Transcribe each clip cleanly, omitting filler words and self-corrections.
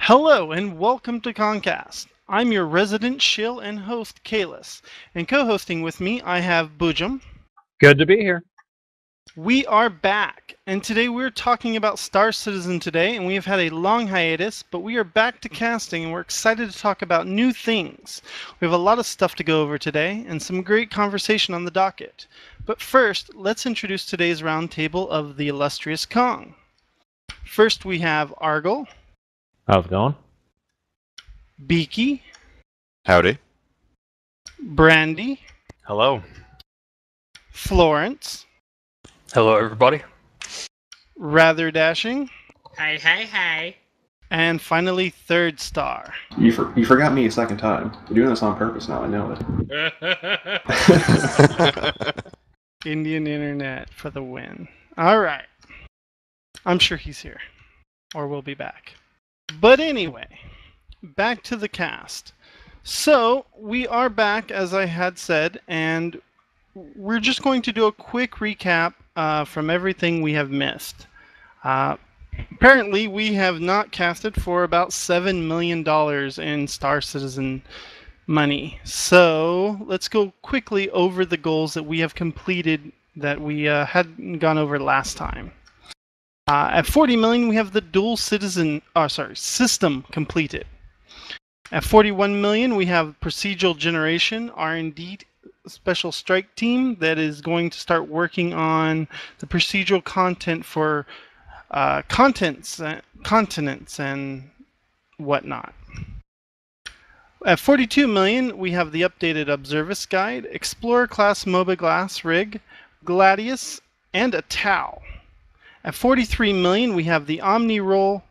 Hello and welcome to Kast. I'm your resident shill and host, Kalis. And co-hosting with me, I have Bujum. Good to be here. We are back, and today we're talking about Star Citizen today, and we have had a long hiatus, but we are back to casting, and we're excited to talk about new things. We have a lot of stuff to go over today, and some great conversation on the docket. But first, let's introduce today's roundtable of the illustrious Kong. First, we have Argyle. How's it going? Beaky. Howdy. Brandy. Hello. Florence. Hello, everybody. Rather Dashing. Hey, hey, hey. And finally, Third Star. You forgot me a second time. You're doing this on purpose now, I know it. Indian Internet for the win. Alright. I'm sure he's here. Or we'll be back. But anyway, back to the cast. So, we are back, as I had said, and we're just going to do a quick recap from everything we have missed. Apparently, we have not casted for about $7 million in Star Citizen money. So, let's go quickly over the goals that we have completed that we hadn't gone over last time. At 40 million, we have the dual system completed. At 41 million, we have procedural generation R&D special strike team that is going to start working on the procedural content for continents and whatnot. At 42 million, we have the updated Observist guide, Explorer class mobiglass rig, Gladius, and a Tau. At 43 million, we have the Omni Roll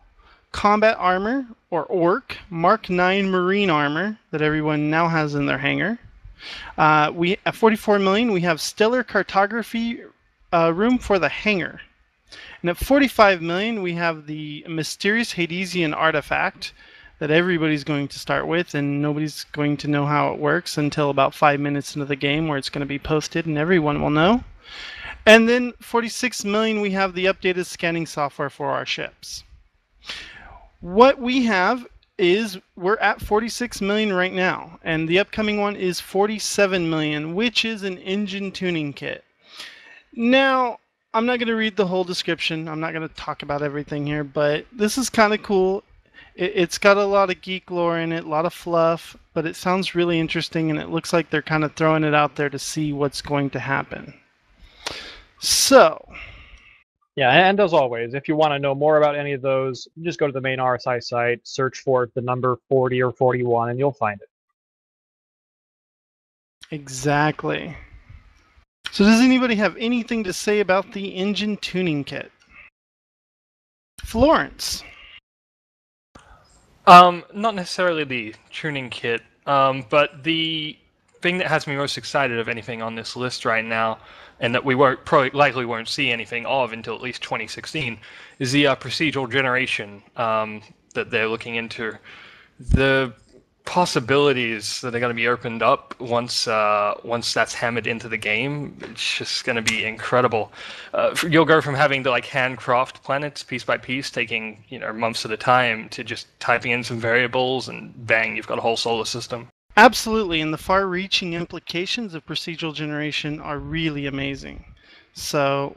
Combat Armor, or ORC, Mark 9 Marine Armor that everyone now has in their hangar. At 44 million, we have Stellar Cartography room for the hangar. And at 45 million, we have the Mysterious Hadesian Artifact that everybody's going to start with, and nobody's going to know how it works until about 5 minutes into the game where it's going to be posted and everyone will know. And then 46 million, we have the updated scanning software for our ships. What we have is we're at 46 million right now, and the upcoming one is 47 million, which is an engine tuning kit. Now, I'm not going to read the whole description. I'm not going to talk about everything here, but this is kind of cool. It's got a lot of geek lore in it, a lot of fluff, but it sounds really interesting, and it looks like they're kind of throwing it out there to see what's going to happen. So, yeah, and as always, if you want to know more about any of those, just go to the main RSI site, search for the number 40 or 41, and you'll find it. Exactly. So does anybody have anything to say about the engine tuning kit? Florence. Not necessarily the tuning kit, but the thing that has me most excited of anything on this list right now, and that we likely won't see anything of until at least 2016, is the procedural generation that they're looking into. The possibilities that are going to be opened up once that's hammered into the game, it's just going to be incredible. You'll go from having to handcraft planets piece by piece, taking months at a time, to just typing in some variables and bang, you've got a whole solar system. Absolutely, and the far-reaching implications of procedural generation are really amazing. So,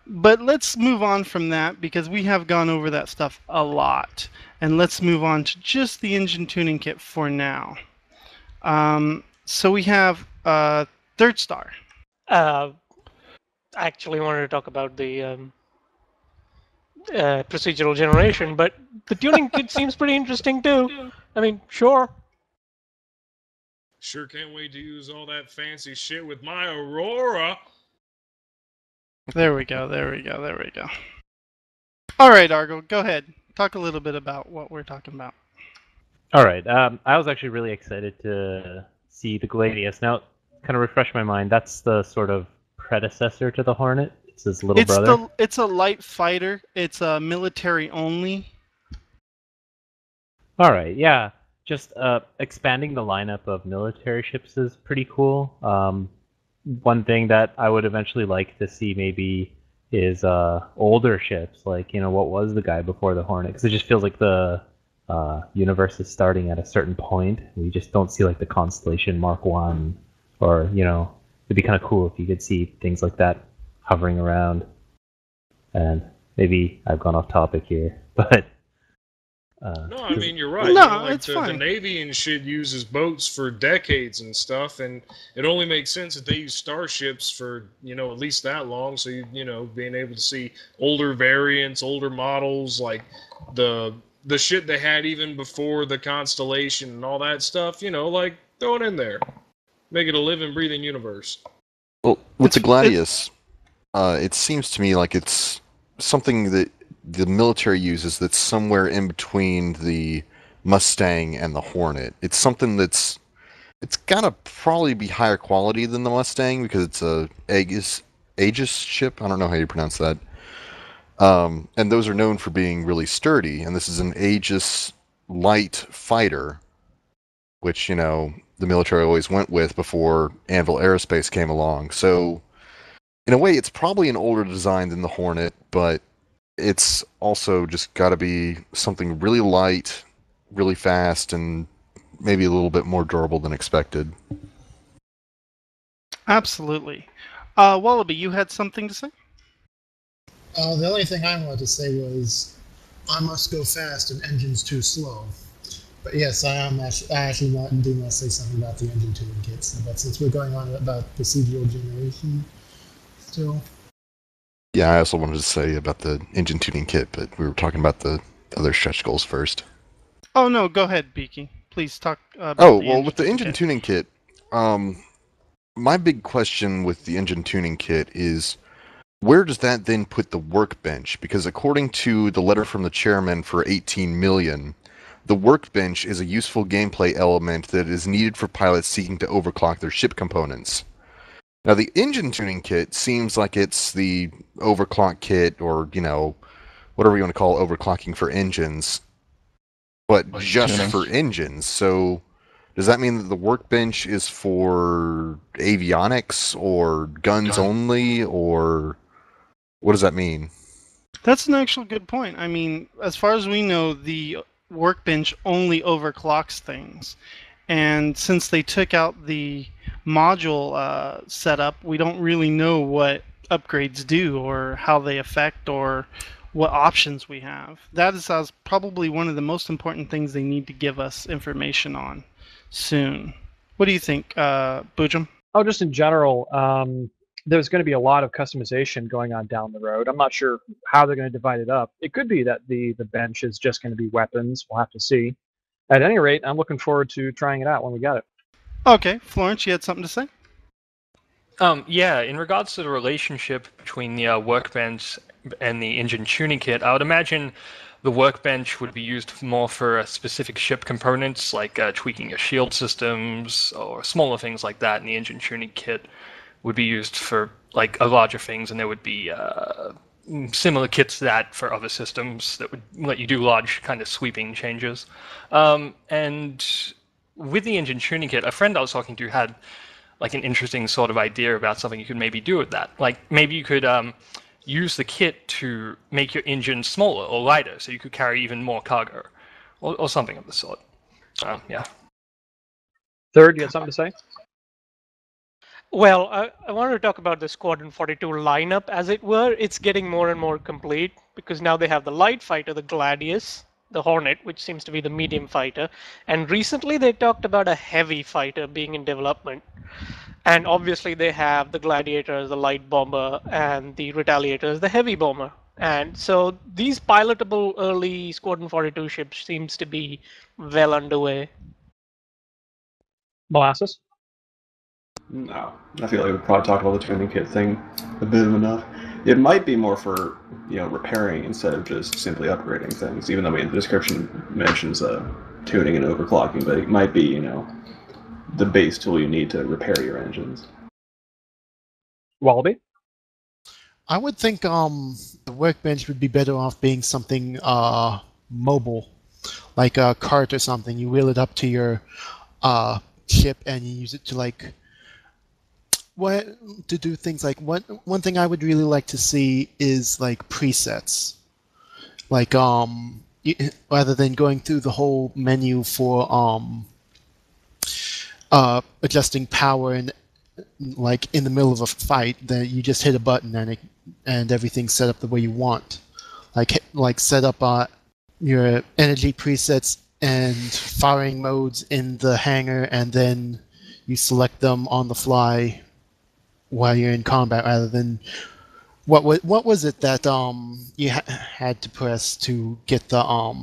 but let's move on from that because we have gone over that stuff a lot. And let's move on to just the engine tuning kit for now. So we have Third Star. I actually wanted to talk about the procedural generation, but the tuning kit seems pretty interesting too. I mean, sure. Sure can't wait to use all that fancy shit with my Aurora. There we go. All right, Argo, go ahead. Talk a little bit about what we're talking about. All right. I was actually really excited to see the Gladius. Now, kind of refresh my mind, that's the sort of predecessor to the Hornet? It's his little brother? It's a light fighter. It's a military only. All right, yeah. Just expanding the lineup of military ships is pretty cool. One thing that I would eventually like to see maybe is older ships, like, what was the guy before the Hornet? Because it just feels like the universe is starting at a certain point. We just don't see like the Constellation Mark 1, or it'd be kind of cool if you could see things like that hovering around. And maybe I've gone off topic here, but No, I mean, you're right. No, Like it's the fine. Navy and shit uses boats for decades and stuff, and it only makes sense that they use starships for, at least that long. So, being able to see older variants, older models, like the shit they had even before the Constellation and all that stuff, like, throw it in there. Make it a living, breathing universe. Well, with the It's- Gladius, it seems to me like it's something that the military uses that's somewhere in between the Mustang and the Hornet. It's something it's gotta probably be higher quality than the Mustang because it's a Aegis ship. I don't know how you pronounce that. And those are known for being really sturdy. And this is an Aegis light fighter, which the military always went with before Anvil Aerospace came along. So in a way, it's probably an older design than the Hornet, but it's also just got to be something really light, really fast, and maybe a little bit more durable than expected. Absolutely. Wallaby, you had something to say? The only thing I wanted to say was, I must go fast and engine's too slow. But yes, I actually do want to say something about the engine tuning kits. But since we're going on about procedural generation still. Yeah, I also wanted to say about the engine tuning kit, but we were talking about the other stretch goals first. Oh, no, go ahead, Beaky. Please talk about with the engine tuning kit, my big question with the engine tuning kit is, where does that then put the workbench? Because according to the letter from the chairman for 18 million, the workbench is a useful gameplay element that is needed for pilots seeking to overclock their ship components. Now, the engine tuning kit seems like it's the overclock kit, or, whatever you want to call overclocking for engines, but just for engines. So, does that mean that the workbench is for avionics, or guns only, or what does that mean? That's an actual good point. I mean, as far as we know, the workbench only overclocks things. And since they took out the module setup, we don't really know what upgrades do or how they affect or what options we have. That is probably one of the most important things they need to give us information on soon. What do you think, Boojum? Oh, just in general, there's going to be a lot of customization going on down the road. I'm not sure how they're going to divide it up. It could be that the bench is just going to be weapons. We'll have to see. At any rate, I'm looking forward to trying it out when we get it. Okay, Florence, you had something to say? Yeah, in regards to the relationship between the workbench and the engine tuning kit, I would imagine the workbench would be used more for specific ship components, like tweaking your shield systems or smaller things like that, and the engine tuning kit would be used for like larger things, and there would be similar kits to that for other systems that would let you do large kind of sweeping changes. And with the engine tuning kit, a friend I was talking to had like an interesting sort of idea about something you could maybe do with that. Like maybe you could use the kit to make your engine smaller or lighter, so you could carry even more cargo, or something of the sort. Yeah. Third, you had something to say? Well, I wanted to talk about the Squadron 42 lineup, as it were. It's getting more and more complete, because now they have the light fighter, the Gladius, the Hornet, which seems to be the medium fighter, and recently they talked about a heavy fighter being in development. And obviously they have the Gladiator as the light bomber, and the Retaliator as the heavy bomber. And so these pilotable early Squadron 42 ships seems to be well underway. Molasses? No, I feel like we probably talked about the tuning kit thing a bit enough. It might be more for repairing instead of just simply upgrading things. Even though the description mentions tuning and overclocking, but it might be the base tool you need to repair your engines. Wallaby? I would think the workbench would be better off being something mobile, like a cart or something. You wheel it up to your ship and you use it to to do things like one thing I would really like to see is like presets, like rather than going through the whole menu for adjusting power and like in the middle of a fight, then you just hit a button and everything's set up the way you want. Like set up your energy presets and firing modes in the hangar, and then you select them on the fly while you're in combat, rather than what was it that you had to press to get the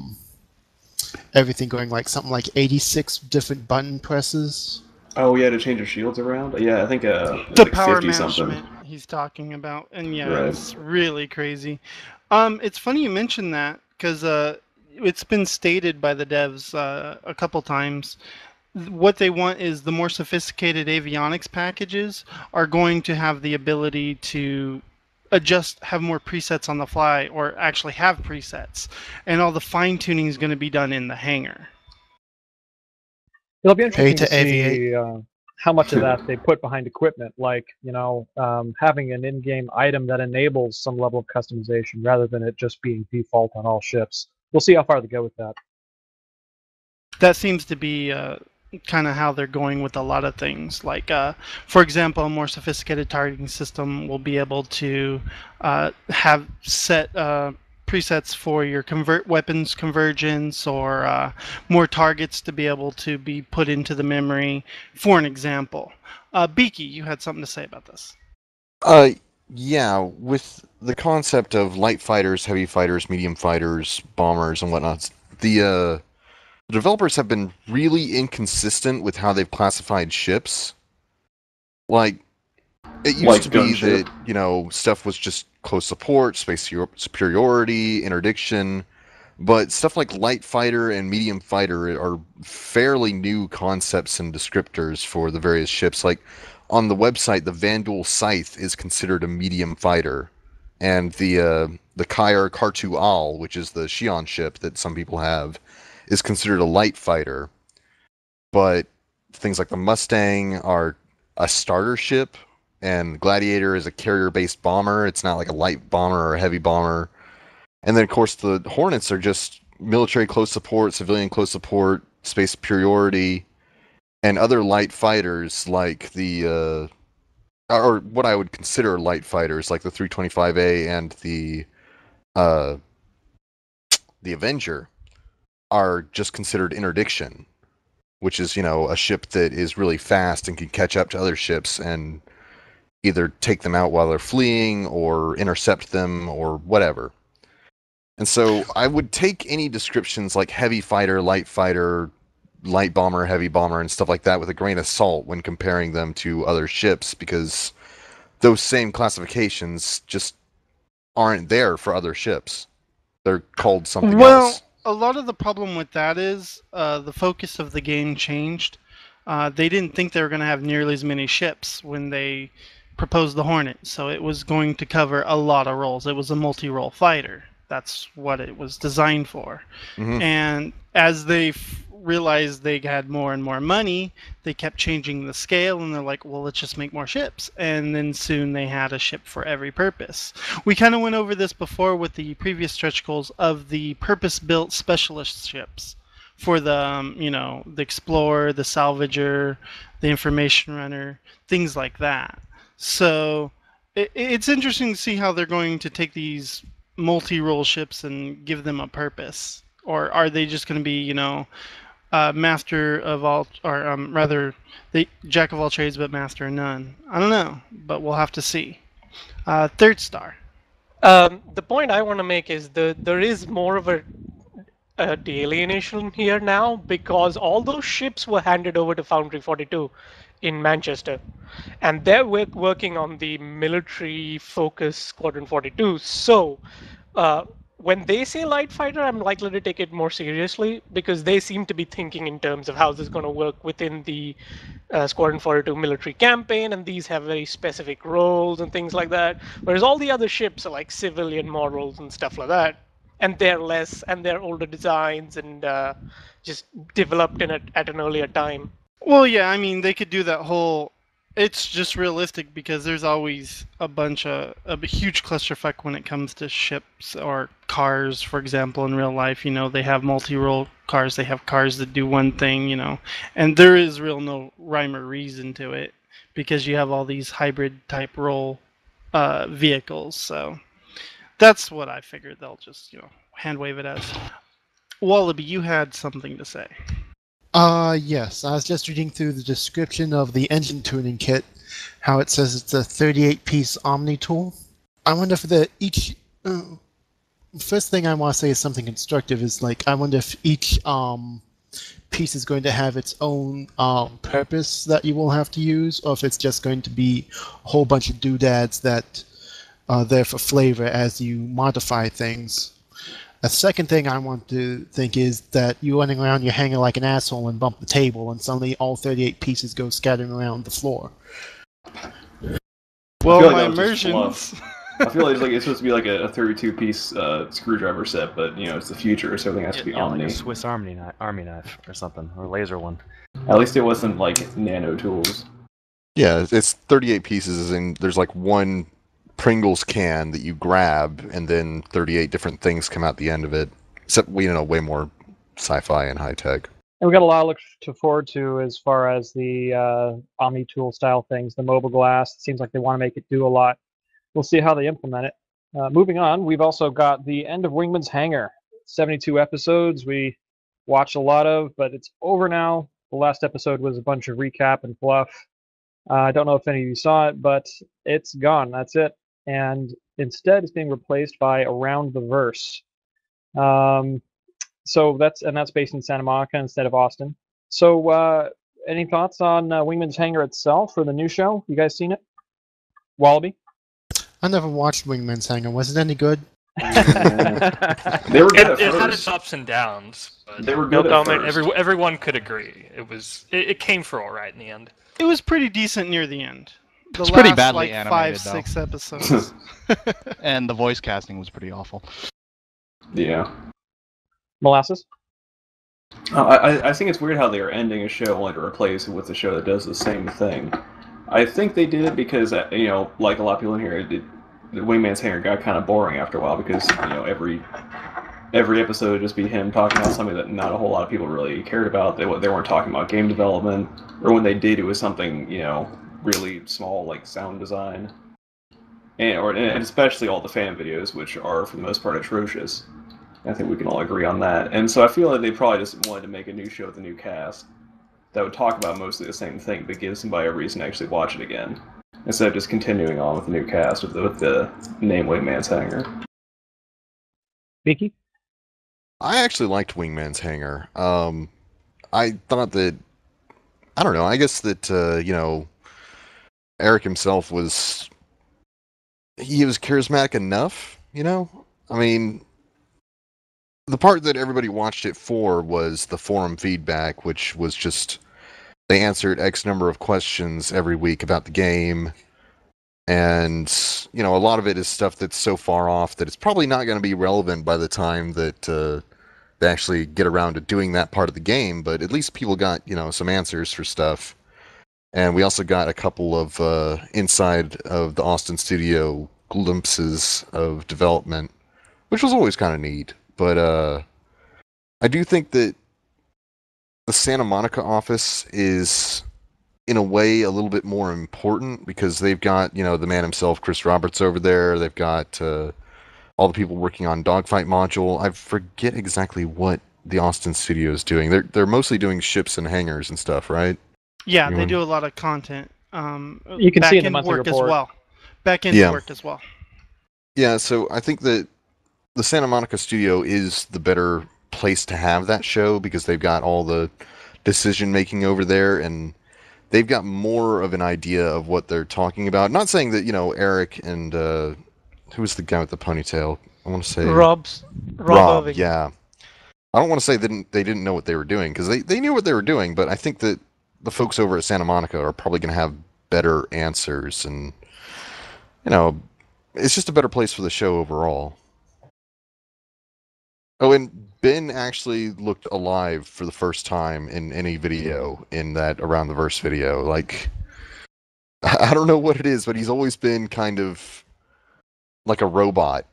everything going, like something like 86 different button presses. Oh, yeah, to change your shields around? Yeah, I think The like power 50 something. management he's talking about, and yeah, Right. it's really crazy. It's funny you mentioned that, because it's been stated by the devs a couple times. What they want is the more sophisticated avionics packages are going to have the ability to have more presets on the fly, or actually have presets, and all the fine tuning is going to be done in the hangar. It'll be interesting to to see how much of that they put behind equipment, like, having an in-game item that enables some level of customization rather than it just being default on all ships. We'll see how far they go with that. That seems to be kind of how they're going with a lot of things. Like, for example, a more sophisticated targeting system will be able to have set presets for your weapons convergence, or more targets to be able to be put into the memory, for an example. Beaky, you had something to say about this. Yeah, with the concept of light fighters, heavy fighters, medium fighters, bombers, and whatnot, the developers have been really inconsistent with how they've classified ships. Like, it used to be that, stuff was just close support, space superiority, interdiction, but stuff like light fighter and medium fighter are fairly new concepts and descriptors for the various ships. Like, on the website, the Vandal Scythe is considered a medium fighter, and the Kair Kartual, which is the Xi'an ship that some people have, is considered a light fighter. But things like the Mustang are a starter ship, and Gladiator is a carrier-based bomber. It's not like a light bomber or a heavy bomber. And then, of course, the Hornets are just military close support, civilian close support, space superiority, and other light fighters like or what I would consider light fighters, like the 325A and the Avenger, are just considered interdiction, which is, a ship that is really fast and can catch up to other ships and either take them out while they're fleeing or intercept them or whatever. And so I would take any descriptions like heavy fighter, light bomber, heavy bomber, and stuff like that with a grain of salt when comparing them to other ships, because those same classifications just aren't there for other ships. They're called something else. A lot of the problem with that is the focus of the game changed. They didn't think they were going to have nearly as many ships when they proposed the Hornet, so it was going to cover a lot of roles. It was a multi-role fighter. That's what it was designed for. Mm-hmm. And as they realized they had more and more money, they kept changing the scale, and they're like, well, let's just make more ships. And then soon they had a ship for every purpose. We kind of went over this before with the previous stretch goals of the purpose-built specialist ships for the, the Explorer, the Salvager, the Information Runner, things like that. So it's interesting to see how they're going to take these multi-role ships and give them a purpose. Or are they just going to be, master of all, or rather, the jack of all trades but master of none? I don't know, but we'll have to see. Third star. The point I want to make is there is more of a alienation here now, because all those ships were handed over to Foundry 42 in Manchester, and they're working on the military focus Squadron 42. So when they say light fighter, I'm likely to take it more seriously, because they seem to be thinking in terms of how this is going to work within the Squadron 42 military campaign, and these have very specific roles and things like that, whereas all the other ships are like civilian models and stuff like that, and they're older designs and just developed at an earlier time. Well, yeah, I mean, they could do that whole It's just realistic because there's always a huge clusterfuck when it comes to ships or cars, for example, in real life. They have multi-role cars, they have cars that do one thing, and there is no rhyme or reason to it because you have all these hybrid type role vehicles. So that's what I figured they'll just, hand wave it as. Wallaby, you had something to say. Yes. I was just reading through the description of the engine tuning kit, how it says it's a 38-piece Omni tool. I wonder if first thing I want to say is something constructive is, I wonder if each piece is going to have its own purpose that you will have to use, or if it's just going to be a whole bunch of doodads that are there for flavor as you modify things. A second thing I want to think is that you're running around your hangar like an asshole and bump the table, and suddenly all 38 pieces go scattering around the floor. Well, my immersions. I feel like it's supposed to be like a 32-piece screwdriver set, but it's the future, so everything has to be Omni. Like a Swiss Army knife or something, or a laser one. At least it wasn't like nano tools. Yeah, it's 38 pieces, and there's like one Pringles can that you grab, and then 38 different things come out the end of it. Except way more sci-fi and high tech. And we got a lot to look forward to as far as the Omni tool style things. The mobiglass, it seems like they want to make it do a lot. We'll see how they implement it. Moving on, we've also got the end of Wingman's Hangar. 72 episodes we watched a lot of, but it's over now. The last episode was a bunch of recap and fluff. I don't know if any of you saw it, but it's gone. That's it. And instead, it's being replaced by Around the Verse. So that's based in Santa Monica instead of Austin. So any thoughts on Wingman's Hangar itself or the new show? You guys seen it? Wallaby? I never watched Wingman's Hangar. Was it any good? They were good at first. It had its ups and downs. But they were good at first. Everyone could agree. It came for all right in the end. It was pretty decent near the end. It's pretty badly animated, 5-6 episodes. And the voice casting was pretty awful. Yeah. Molasses? I think it's weird how they are ending a show only to replace it with a show that does the same thing. I think they did it because, like a lot of people in here, the Wingman's Hangar got kind of boring after a while because, every episode would just be him talking about something that not a whole lot of people really cared about. They weren't talking about game development, or when they did, it was something, really small, like sound design. And especially all the fan videos, which are, for the most part, atrocious. I think we can all agree on that. And so I feel like they probably just wanted to make a new show with a new cast that would talk about mostly the same thing, but give somebody a reason to actually watch it again, instead of just continuing on with the new cast with the name Wingman's Hangar. Vicky? I actually liked Wingman's Hangar. I thought that, I don't know, I guess that, Eric himself was charismatic enough, I mean, the part that everybody watched it for was the forum feedback, which was just, they answered X number of questions every week about the game, and, a lot of it is stuff that's so far off that it's probably not going to be relevant by the time that they actually get around to doing that part of the game, but at least people got, some answers for stuff. And we also got a couple of inside of the Austin studio glimpses of development, which was always kind of neat. But I do think that the Santa Monica office is, in a way, a little bit more important because they've got, the man himself, Chris Roberts, over there. They've got all the people working on Dogfight Module. I forget exactly what the Austin studio is doing. They're mostly doing ships and hangars and stuff, right? Yeah, they do a lot of content. You can see in the monthly work report. as well. Back end work as well. Yeah, so I think that the Santa Monica studio is the better place to have that show because they've got all the decision making over there and they've got more of an idea of what they're talking about. Not saying that, Eric and who was the guy with the ponytail? I want to say Rob Irving. Yeah. I don't want to say they didn't know what they were doing because they knew what they were doing, but I think that the folks over at Santa Monica are probably going to have better answers and, it's just a better place for the show overall. Oh, and Ben actually looked alive for the first time in any video in that Around the Verse video. Like, I don't know what it is, but he's always been kind of like a robot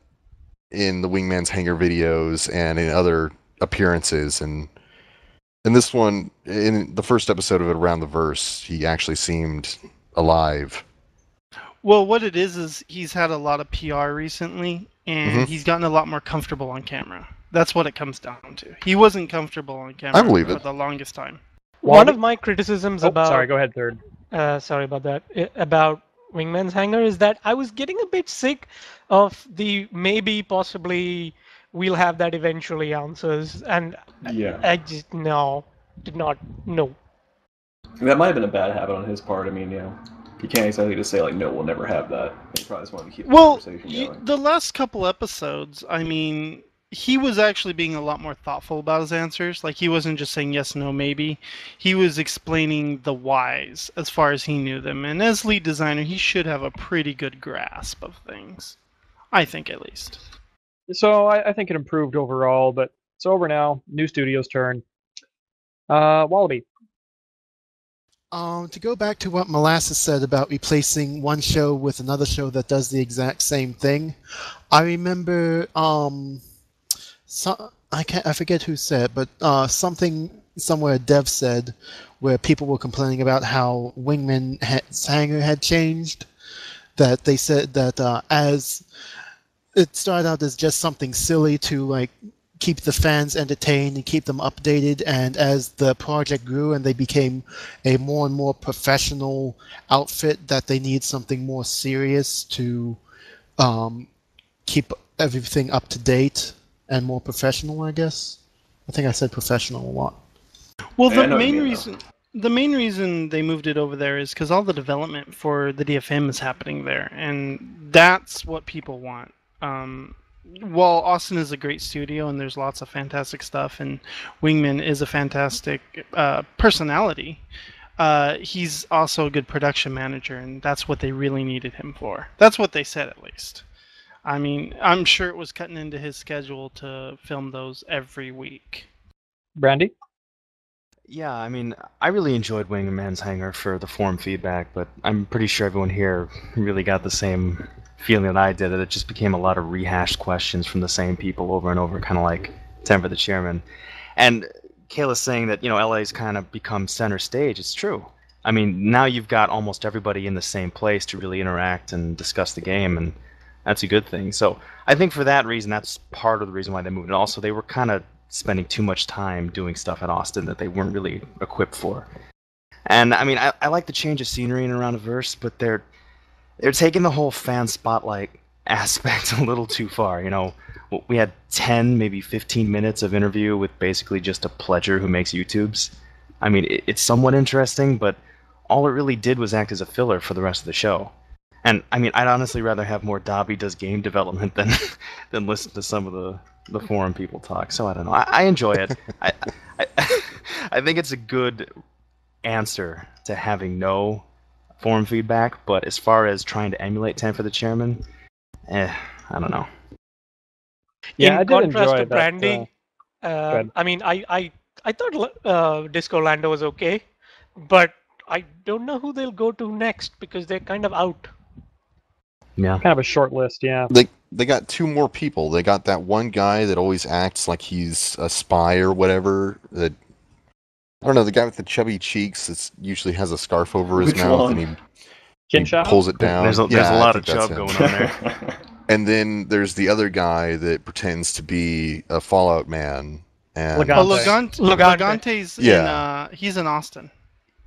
in the Wingman's Hangar videos and in other appearances. And in this one, in the first episode of it, Around the Verse, he actually seemed alive. Well, what it is he's had a lot of PR recently, and he's gotten a lot more comfortable on camera. That's what it comes down to. He wasn't comfortable on camera for the longest time. One of my criticisms about... Sorry, go ahead, Third. Sorry about that. About Wingman's Hangar is that I was getting a bit sick of the maybe, possibly, we'll have that eventually answers, and I just did not know. That might have been a bad habit on his part. I mean, you can't exactly just say like, no, we'll never have that. He probably just wanted to keep the conversation going. The last couple episodes, I mean, he was actually being a lot more thoughtful about his answers. Like, he wasn't just saying yes, no, maybe. He was explaining the whys as far as he knew them. And as lead designer, he should have a pretty good grasp of things. I think, at least. So I think it improved overall, but it's over now. New studio's turn. Wallaby. To go back to what Molasses said about replacing one show with another show that does the exact same thing, I remember I forget who said, but something somewhere Dev said where people were complaining about how Wingman's Hangar had changed. That they said that as it started out as just something silly to like keep the fans entertained and keep them updated, and as the project grew and they became a more and more professional outfit, that they need something more serious to keep everything up to date and more professional, I guess. I think I said professional a lot. Well, the main reason they moved it over there is because all the development for the DFM is happening there, and that's what people want. While Austin is a great studio and there's lots of fantastic stuff, and Wingman is a fantastic personality, he's also a good production manager, and that's what they really needed him for. That's what they said, at least. I mean, I'm sure it was cutting into his schedule to film those every week. Brandy? Yeah, I mean, I really enjoyed Wingman's Hangar for the forum feedback, but I'm pretty sure everyone here really got the same feeling that I did, that it just became a lot of rehashed questions from the same people over and over, kind of like Time for the Chairman. And Kayla's saying that, LA's kind of become center stage. It's true. I mean, now you've got almost everybody in the same place to really interact and discuss the game, and that's a good thing. So I think for that reason, that's part of the reason why they moved. And also, they were kind of spending too much time doing stuff at Austin that they weren't really equipped for. And I mean, I like the change of scenery in Around a Verse, but they're taking the whole fan spotlight aspect a little too far. We had 10, maybe 15 minutes of interview with basically just a pledger who makes YouTubes. I mean, it's somewhat interesting, but all it really did was act as a filler for the rest of the show. And I mean, I'd honestly rather have more Dobby does game development than listen to some of the forum people talk. So I don't know. I enjoy it. I think it's a good answer to having no forum feedback, but as far as trying to emulate 10 for the Chairman, I don't know. Yeah, in contrast to Brandy, I mean, I thought Disco Lando was okay, but I don't know who they'll go to next because they're kind of out. Yeah, kind of a short list. Yeah, they got two more people. They got that one guy that always acts like he's a spy or whatever. That I don't know, the guy with the chubby cheeks that usually has a scarf over his mouth and he pulls it down. There's a lot of chub going on there. And then there's the other guy that pretends to be a Fallout man. And Lagante's he's in Austin.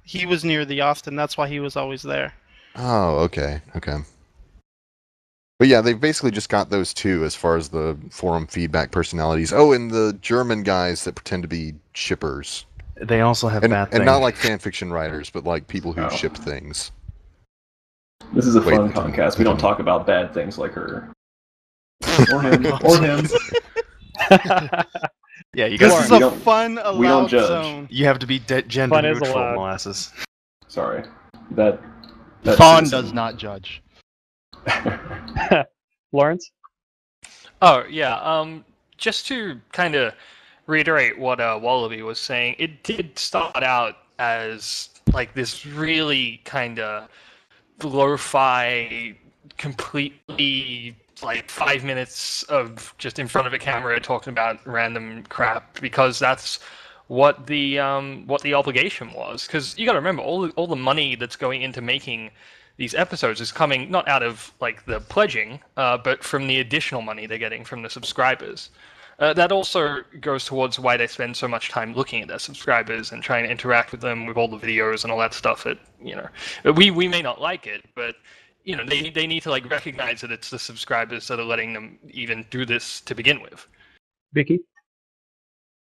He was near the Austin, that's why he was always there. Oh, okay. But yeah, they've basically just got those two as far as the forum feedback personalities. Oh, and the German guys that pretend to be shippers. They also have bad things. And not like fan fiction writers, but like people who ship things. This is a fun podcast. We don't talk about bad things like her. Or him. Or him. Yeah, you guys. This is a fun, allowed zone. You have to be gender neutral, Molasses. Sorry. That fun does not judge. Lawrence? Oh, yeah. Just to kind of reiterate what Wallaby was saying, it did start out as like this really kind of lo-fi, completely like 5 minutes of just in front of a camera talking about random crap, because that's what the obligation was. Because you got to remember, all the money that's going into making these episodes is coming not out of like the pledging, but from the additional money they're getting from the subscribers. That also goes towards why they spend so much time looking at their subscribers and trying to interact with them with all the videos and all that stuff. That, you know, we may not like it, but you know, they need to like recognize that it's the subscribers that are letting them even do this to begin with. Vicky?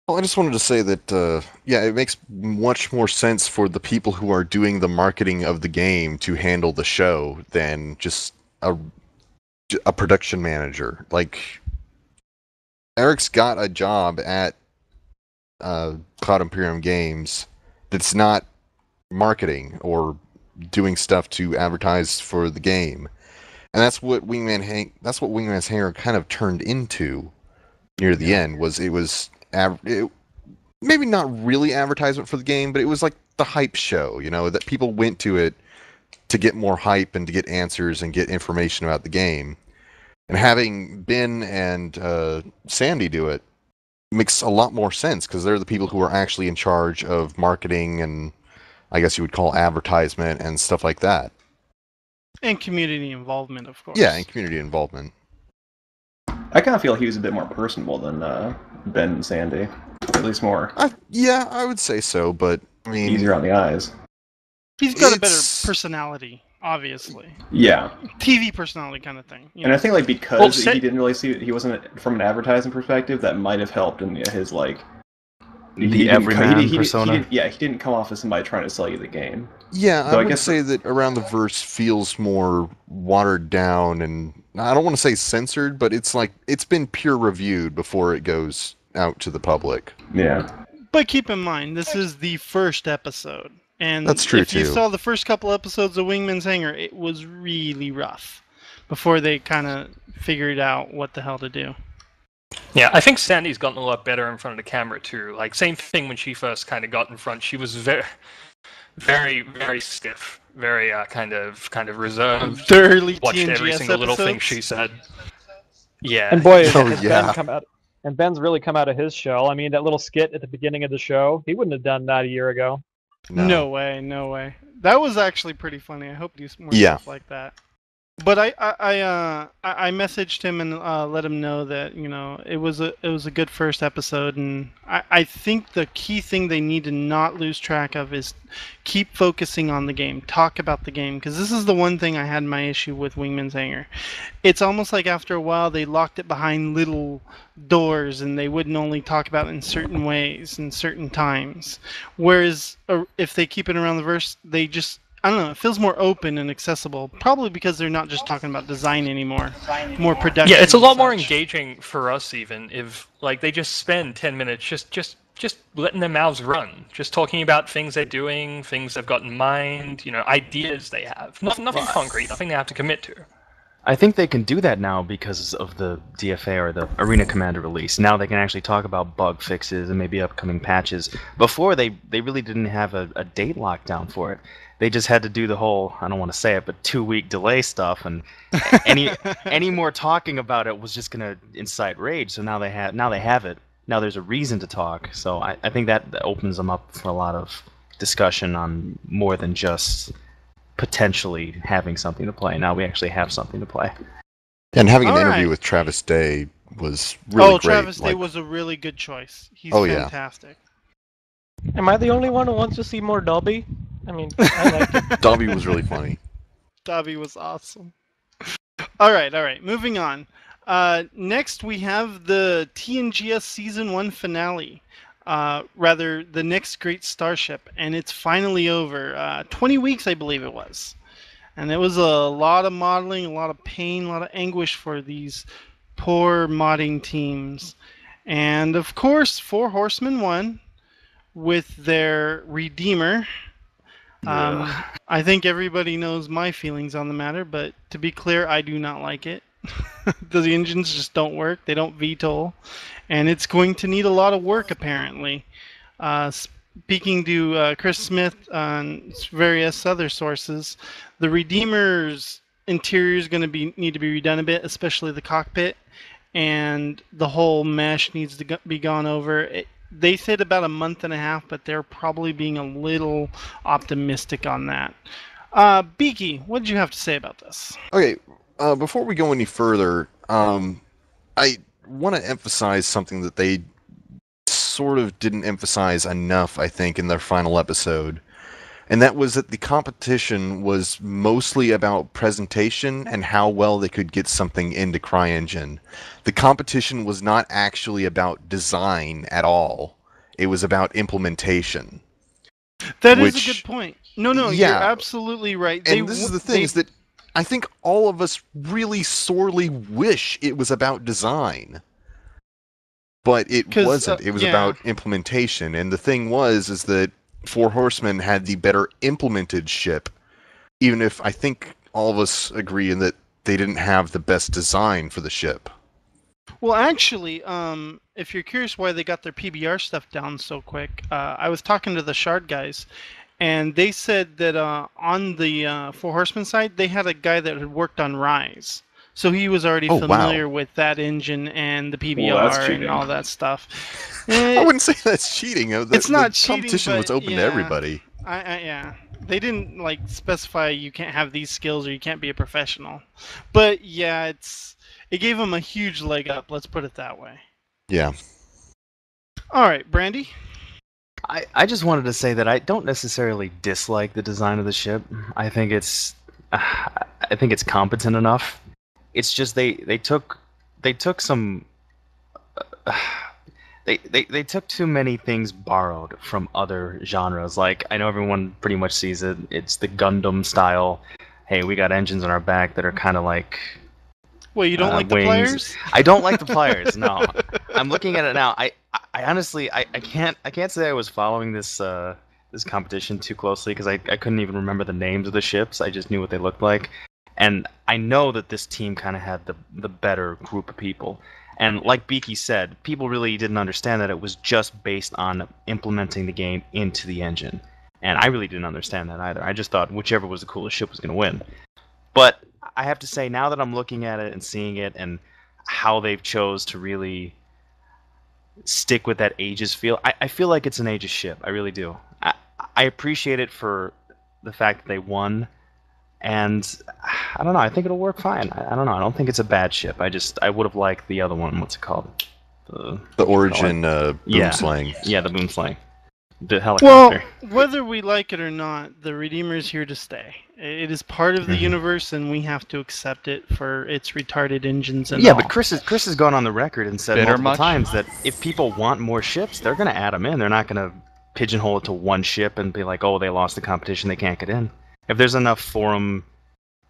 Well, I just wanted to say that, yeah, it makes much more sense for the people who are doing the marketing of the game to handle the show than just a production manager. Like, Eric's got a job at Cloud Imperium Games that's not marketing or doing stuff to advertise for the game, and that's what Wingman's Hangar kind of turned into near the end. Maybe not really advertisement for the game, but it was like the hype show, you know, that people went to it to get more hype and to get answers and get information about the game. And having Ben and Sandy do it makes a lot more sense, because they're the people who are actually in charge of marketing and I guess you would call advertisement and stuff like that. And community involvement, of course. Yeah, and community involvement. I kind of feel he was a bit more personable than Ben and Sandy. At least more. Yeah, I would say so, but I mean, easier on the eyes. He's got a better personality, obviously. Yeah. TV personality kind of thing. And I think like because he didn't really see it, he wasn't from an advertising perspective, that might have helped in his like the everyman persona. He didn't come off as somebody trying to sell you the game. Yeah, I would say that Around the Verse feels more watered down, and I don't want to say censored, but it's like it's been peer reviewed before it goes out to the public. Yeah. But keep in mind, this is the first episode. And that's true, if you saw the first couple episodes of Wingman's Hangar, it was really rough before they kind of figured out what the hell to do. Yeah, I think Sandy's gotten a lot better in front of the camera too. Like, same thing when she first kind of got in front. She was very, very, very stiff, very kind of reserved. Early Watched TNGS every single little thing episodes. she said. Yeah. And boy, and Ben's really come out of his shell. I mean, that little skit at the beginning of the show, he wouldn't have done that a year ago. No way, no way. That was actually pretty funny. I hope to do more stuff like that. But I messaged him and let him know that, you know, it was a good first episode, and I think the key thing they need to not lose track of is keep focusing on the game, talk about the game, because this is the one thing I had my issue with Wingman's Hangar. It's almost like after a while they locked it behind little doors and they wouldn't only talk about it in certain ways and certain times. Whereas if they keep it Around the Verse, they just, I don't know, it feels more open and accessible, probably because they're not just talking about design anymore, more production. Yeah, it's a lot more engaging for us even if like they just spend 10 minutes just letting their mouths run, just talking about things they're doing, things they've got in mind, you know, ideas they have. Nothing concrete, nothing they have to commit to. I think they can do that now because of the DFA or the Arena Commander release. Now they can actually talk about bug fixes and maybe upcoming patches. Before, they really didn't have a date lockdown for it. They just had to do the whole, I don't want to say it, but 2-week delay stuff, and any more talking about it was just going to incite rage. So now they have it. Now there's a reason to talk. So I think that opens them up for a lot of discussion on more than just potentially having something to play. Now we actually have something to play. And having an interview with Travis Day was really great. Travis Day was a really good choice. He's fantastic. Am I the only one who wants to see more Dobby? I mean, I like it. Dobby was really funny. Dobby was awesome. All right. Moving on. Next, we have the TNGS Season 1 finale. Rather, the next great starship, and it's finally over. 20 weeks, I believe it was. And it was a lot of modeling, a lot of pain, a lot of anguish for these poor modding teams. And, of course, 4 Horsemen won with their Redeemer. I think everybody knows my feelings on the matter, but to be clear, I do not like it. The engines just don't work. They don't VTOL. And it's going to need a lot of work, apparently. speaking to Chris Smith on various other sources, the Redeemer's interior is going to need to be redone a bit, especially the cockpit, and the whole mesh needs to be gone over. They said about a month and a half, but they're probably being a little optimistic on that. Beaky, what did you have to say about this? Okay, before we go any further, I want to emphasize something that they sort of didn't emphasize enough, I think, in their final episode. And that was that the competition was mostly about presentation and how well they could get something into CryEngine. The competition was not actually about design at all. It was about implementation. That is a good point. No, you're absolutely right. And this is the thing, is that I think all of us really sorely wish it was about design. But it wasn't. It was about implementation. And the thing is that Four Horsemen had the better implemented ship, even if I think all of us agree in that they didn't have the best design for the ship. Well, actually, if you're curious why they got their PBR stuff down so quick, I was talking to the Shard guys, and they said that on the Four Horsemen side, they had a guy that had worked on Rise. So he was already familiar with that engine and the PBR and all that stuff. I wouldn't say that's cheating. It's not cheating. Competition was open to everybody. They didn't specify you can't have these skills or you can't be a professional. But it gave them a huge leg up. Let's put it that way. Yeah. All right, Brandy. I just wanted to say that I don't necessarily dislike the design of the ship. I think it's competent enough. It's just they took some they took too many things borrowed from other genres. Like, I know everyone pretty much sees it. It's the Gundam style. Hey, we got engines on our back that are kind of like. Well, you don't like wings. The pliers? I don't like the pliers. No, I'm looking at it now. I honestly I can't say I was following this competition too closely because I couldn't even remember the names of the ships. I just knew what they looked like. And I know that this team kind of had the better group of people. And like Beaky said, people really didn't understand that it was just based on implementing the game into the engine. And I really didn't understand that either. I just thought whichever was the coolest ship was going to win. But I have to say, now that I'm looking at it and seeing it and how they've chose to really stick with that Aegis feel, I feel like it's an Aegis ship. I really do. I appreciate it for the fact that they won. And I don't know. I think it'll work fine. I don't know. I don't think it's a bad ship. I would have liked the other one. What's it called? The Origin Boomslang. Yeah, the Boomslang. The helicopter. Well, whether we like it or not, the Redeemer is here to stay. It is part of the universe, and we have to accept it for its retarded engines and all. But Chris has gone on the record and said multiple times that if people want more ships, they're going to add them in. They're not going to pigeonhole it to one ship and be like, oh, they lost the competition, they can't get in. If there's enough forum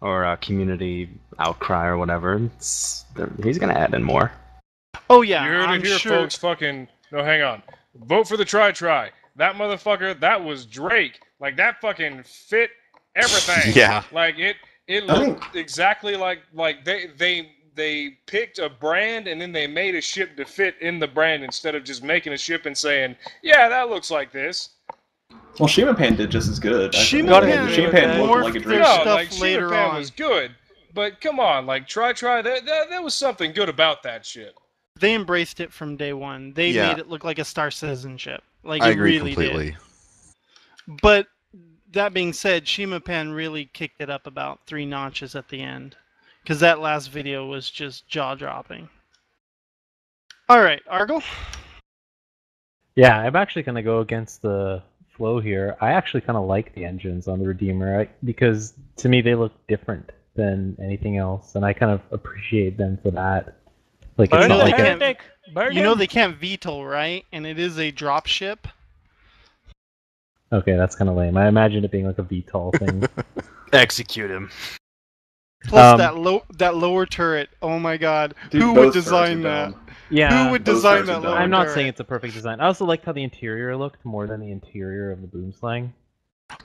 or community outcry or whatever, he's going to add in more. Oh, yeah. You heard it here, folks. No, hang on. Vote for the try. That motherfucker, that was Drake. Like, that fucking fit everything. Yeah. Like, it looked exactly like they picked a brand and then they made a ship to fit in the brand instead of just making a ship and saying, yeah, that looks like this. Well, Scimitar did just as good. Scimitar looked like a Drake. stuff like later on was good, but come on, like try. That was something good about that ship. They embraced it from day one. They made it look like a Star Citizen ship. Like, I it agree really completely. Did. But that being said, Scimitar really kicked it up about 3 notches at the end, because that last video was just jaw-dropping. All right, Argle? Yeah, I'm actually going to go against the flow here. I actually kind of like the engines on the Redeemer because to me they look different than anything else, and I kind of appreciate them for that. Like, it's not like you know they can't VTOL, right? And it is a drop ship. Okay, that's kind of lame. I imagined it being like a VTOL thing. Execute him. Plus that lower turret. Oh my god, dude, who would design that? Yeah, who would design that lower I'm not turret? saying it's a perfect design. I also liked how the interior looked more than the interior of the Boomslang.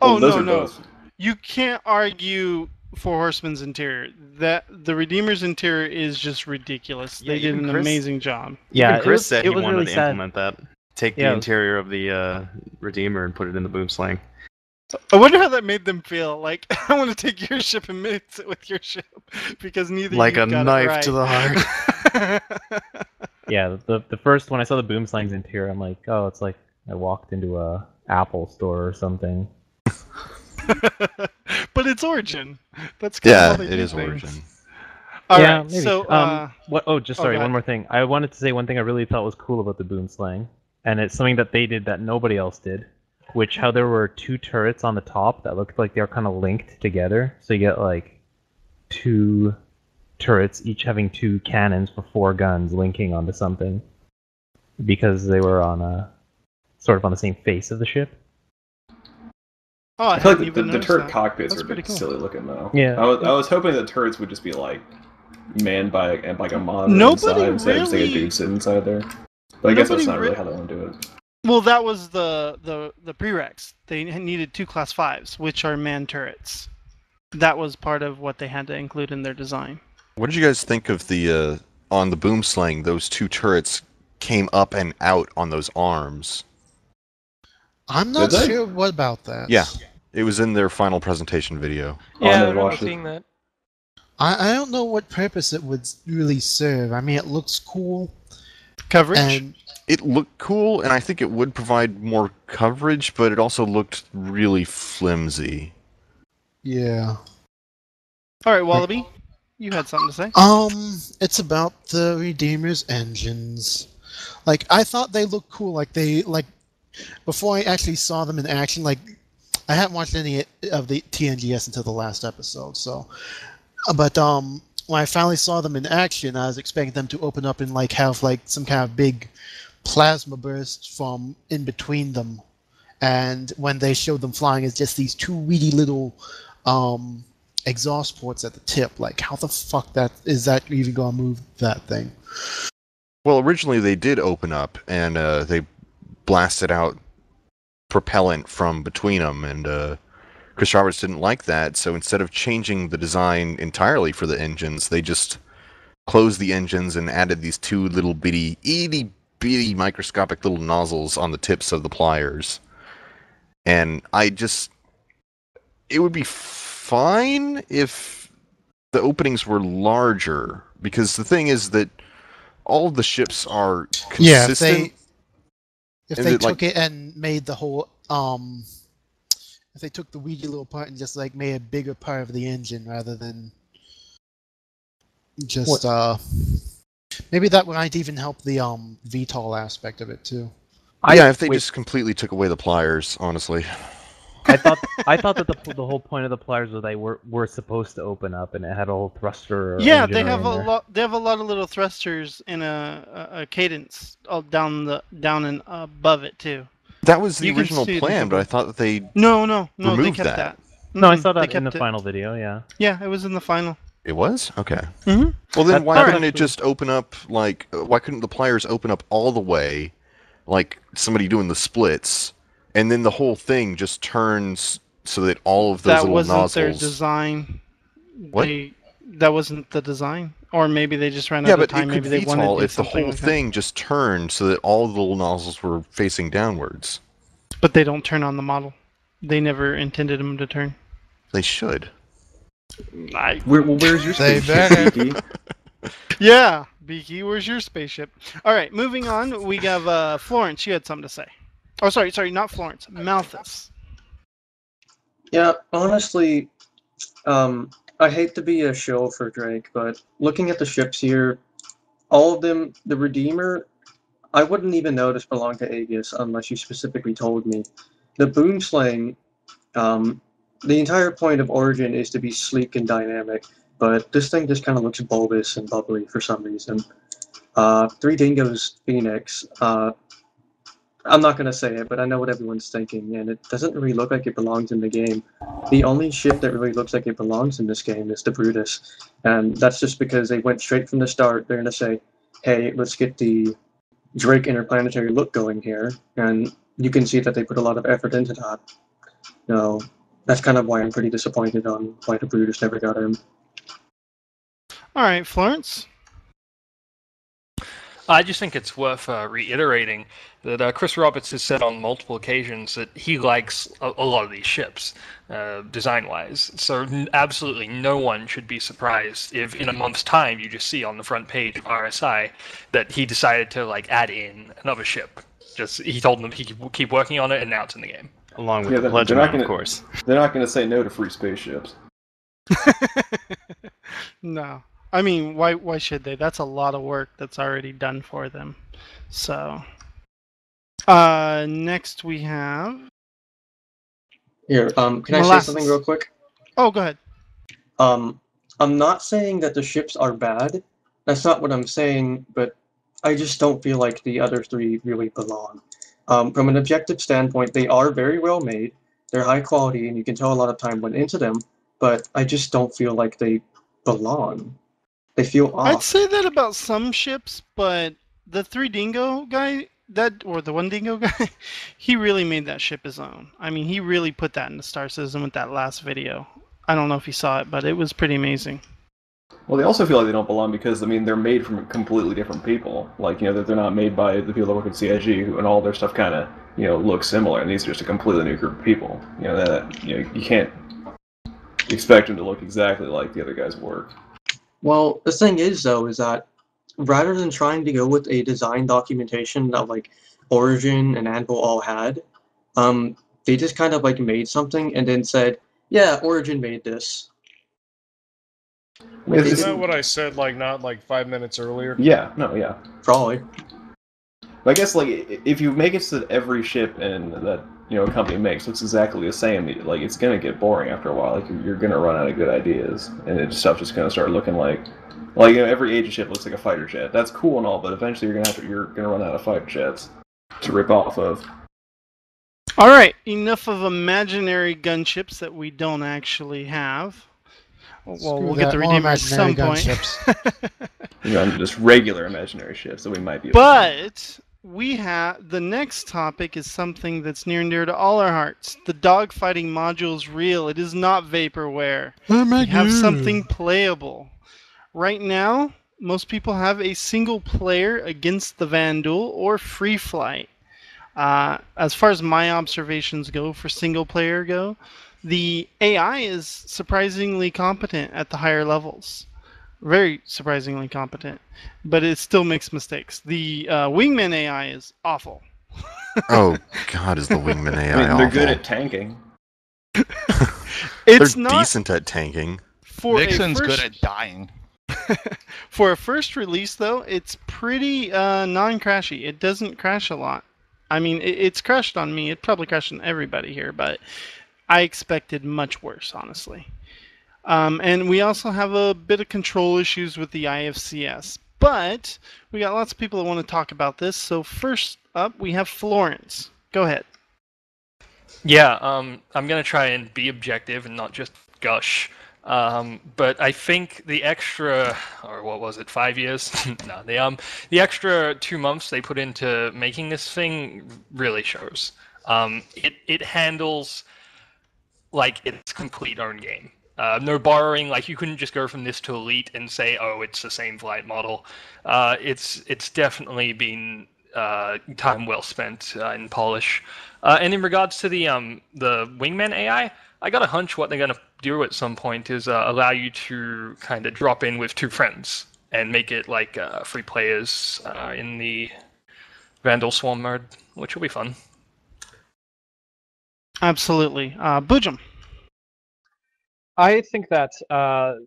Oh, no. You can't argue Four Horsemen's interior. That the Redeemer's interior is just ridiculous. They did an amazing job. Yeah, Chris said he wanted to implement that. take the interior of the Redeemer and put it in the boom slang. I wonder how that made them feel. Like, I want to take your ship and mix it with your ship because neither like you a got knife it right. to the heart. Yeah, the first when I saw the boom slang's interior, I'm like, oh, it's like I walked into a Apple store or something. But it's Origin. That's kind of how they it do is things. Origin. All right, maybe. so what? Oh, just sorry, go one ahead. more thing. I wanted to say one thing I really thought was cool about the boom slang, and it's something that they did that nobody else did. Which how there were two turrets on the top that looked like they were kind of linked together. So you get like two turrets, each having two cannons for 4 guns linking onto something, because they were on a sort of on the same face of the ship. Oh, I feel like the turret cockpits That's are a bit pretty cool. silly looking though. Yeah. I was hoping that turrets would just be like manned by like a monitor Nobody inside instead of just like a really- dude sitting inside there. But I guess that's Nobody not really re- how they want to do it. Well, that was the prereqs. They needed 2 Class 5s, which are manned turrets. That was part of what they had to include in their design. What did you guys think of the on the boom slang? Those 2 turrets came up and out on those arms. I'm not Did they? sure what about that. Yeah, it was in their final presentation video. Yeah, I I never remember watched it. seeing that. I don't know what purpose it would really serve. I mean, it looks cool. Coverage? And it looked cool, and I think it would provide more coverage, but it also looked really flimsy. Yeah. All right, Wallaby, you had something to say? It's about the Redeemer's engines. Like, I thought they looked cool. Before I actually saw them in action, like, I haven't watched any of the TNGS until the last episode, so. But, when I finally saw them in action, I was expecting them to open up and, like, have, like, some kind of big plasma burst from in between them. And when they showed them flying, it's just these 2 weedy little, exhaust ports at the tip. Like, how the fuck is that even gonna move that thing? Well, originally they did open up, and they blasted out propellant from between them, and Chris Roberts didn't like that, so instead of changing the design entirely for the engines, they just closed the engines and added these 2 little bitty, itty-bitty microscopic little nozzles on the tips of the pliers. And it would be fine if the openings were larger, because the thing is that all of the ships are consistent. If And they it, took it and made the whole, if they took the weedy little part and just, like, made a bigger part of the engine rather than just, maybe that might even help the, VTOL aspect of it, too. If they just completely took away the pliers, honestly. I thought that the whole point of the pliers was they were supposed to open up, and it had a whole thruster. Or Yeah, engine they array have in a there. lot. They have a lot of little thrusters in a cadence all down and above it too. That was the You can original see it in plan, some- but I thought that they No, they removed kept that. that. No, I Mhm, saw they that in the kept it. final video. Yeah. Yeah, it was in the final. It was? Okay. Mhm. Well, then why That's couldn't it actually- just open up, like, why couldn't the pliers open up all the way, like somebody doing the splits, and then the whole thing just turns so that all of those That little wasn't nozzles... their design. What? That wasn't the design, or maybe they just ran Yeah, out of but time. it could Maybe they wanted to VTOL do if the something whole like thing just turned so that all the little nozzles were facing downwards. that. But they don't turn on the model. They never intended them to turn. They should. Where's your They spaceship, better. Beaky? Yeah, Beaky, where's your spaceship? All right, moving on. We have Florence. You had something to say. Oh, sorry, not Florence. Malthus. Yeah, honestly, I hate to be a shill for Drake, but looking at the ships here, all of them, the Redeemer, I wouldn't even know this belonged to Aegis unless you specifically told me. The Boomslang, the entire point of Origin is to be sleek and dynamic, but this thing just kind of looks bulbous and bubbly for some reason. Three Dingoes Phoenix, I'm not going to say it, but I know what everyone's thinking, and it doesn't really look like it belongs in the game. The only ship that really looks like it belongs in this game is the Brutus, and that's just because they went straight from the start. They're going to say, hey, let's get the Drake interplanetary look going here, and you can see that they put a lot of effort into that. So that's kind of why I'm pretty disappointed on why the Brutus never got in. All right, Florence. I just think it's worth reiterating that Chris Roberts has said on multiple occasions that he likes a lot of these ships, design-wise. So absolutely no one should be surprised if in a month's time you just see on the front page of RSI that he decided to add in another ship. Just he told them he could keep working on it, and now it's in the game. Along with the pledge amount, of course. They're not going to say no to free spaceships. No. I mean, why should they? That's a lot of work that's already done for them. So, next we have... Here, can I say something real quick? Oh, go ahead. I'm not saying that the ships are bad. That's not what I'm saying, but I just don't feel like the other three really belong. From an objective standpoint, they are very well made. They're high quality, and you can tell a lot of time went into them, but I just don't feel like they belong. They feel off. I'd say that about some ships, but the 3 Dingo guy, or the 1 Dingo guy, he really made that ship his own. I mean, he really put that into Star Citizen with that last video. I don't know if you saw it, but it was pretty amazing. Well, they also feel like they don't belong because, I mean, they're made from completely different people. Like, you know, they're not made by the people that work at CIG, and all their stuff kind of, you know, looks similar, and these are just a completely new group of people. You know, you can't expect them to look exactly like the other guys' work. Well, the thing is, though, is that rather than trying to go with a design documentation that, Origin and Anvil all had, they just kind of, made something and then said, yeah, Origin made this. Isn't that what I said, not 5 minutes earlier? Yeah, no, yeah. Probably. But I guess, if you make it so that every ship and that, a company makes looks exactly the same, it's going to get boring after a while. You're going to run out of good ideas, and stuff just going to start looking every Age of ship looks like a fighter jet. That's cool and all, but eventually you're going to run out of fighter jets to rip off of. All right, enough of imaginary gunships that we don't actually have. Well, we'll get the Redeemer at some point. Just regular imaginary ships that we might be able But we have the next topic is something that's near and dear to all our hearts. The dogfighting module is real. It is not vaporware. We have something playable. Right now, most people have a single player against the Vandal or free flight. As far as my observations go for single player the AI is surprisingly competent at the higher levels. Very surprisingly competent. But it still makes mistakes. The Wingman AI is awful. Oh, God, is the Wingman AI awful? They're good at tanking. They're decent at tanking. Vixen's good at dying. For a first release, though, it's pretty non-crashy. It doesn't crash a lot. I mean, it's crashed on me. It probably crashed on everybody here, but I expected much worse, honestly. And we also have a bit of control issues with the IFCS. But we got lots of people that want to talk about this. So first up, we have Florence. Go ahead. Yeah, I'm going to try and be objective and not just gush. But I think the extra, or what was it, 5 years? No, the extra 2 months they put into making this thing really shows. It handles its complete own game. No borrowing, you couldn't just go from this to Elite and say, oh, it's the same flight model. It's definitely been time well spent in polish. And in regards to the Wingman AI, I got a hunch what they're going to do at some point is allow you to kind of drop in with 2 friends and make it free players in the Vandal Swarm mode, which will be fun. Absolutely. Boojum. I think that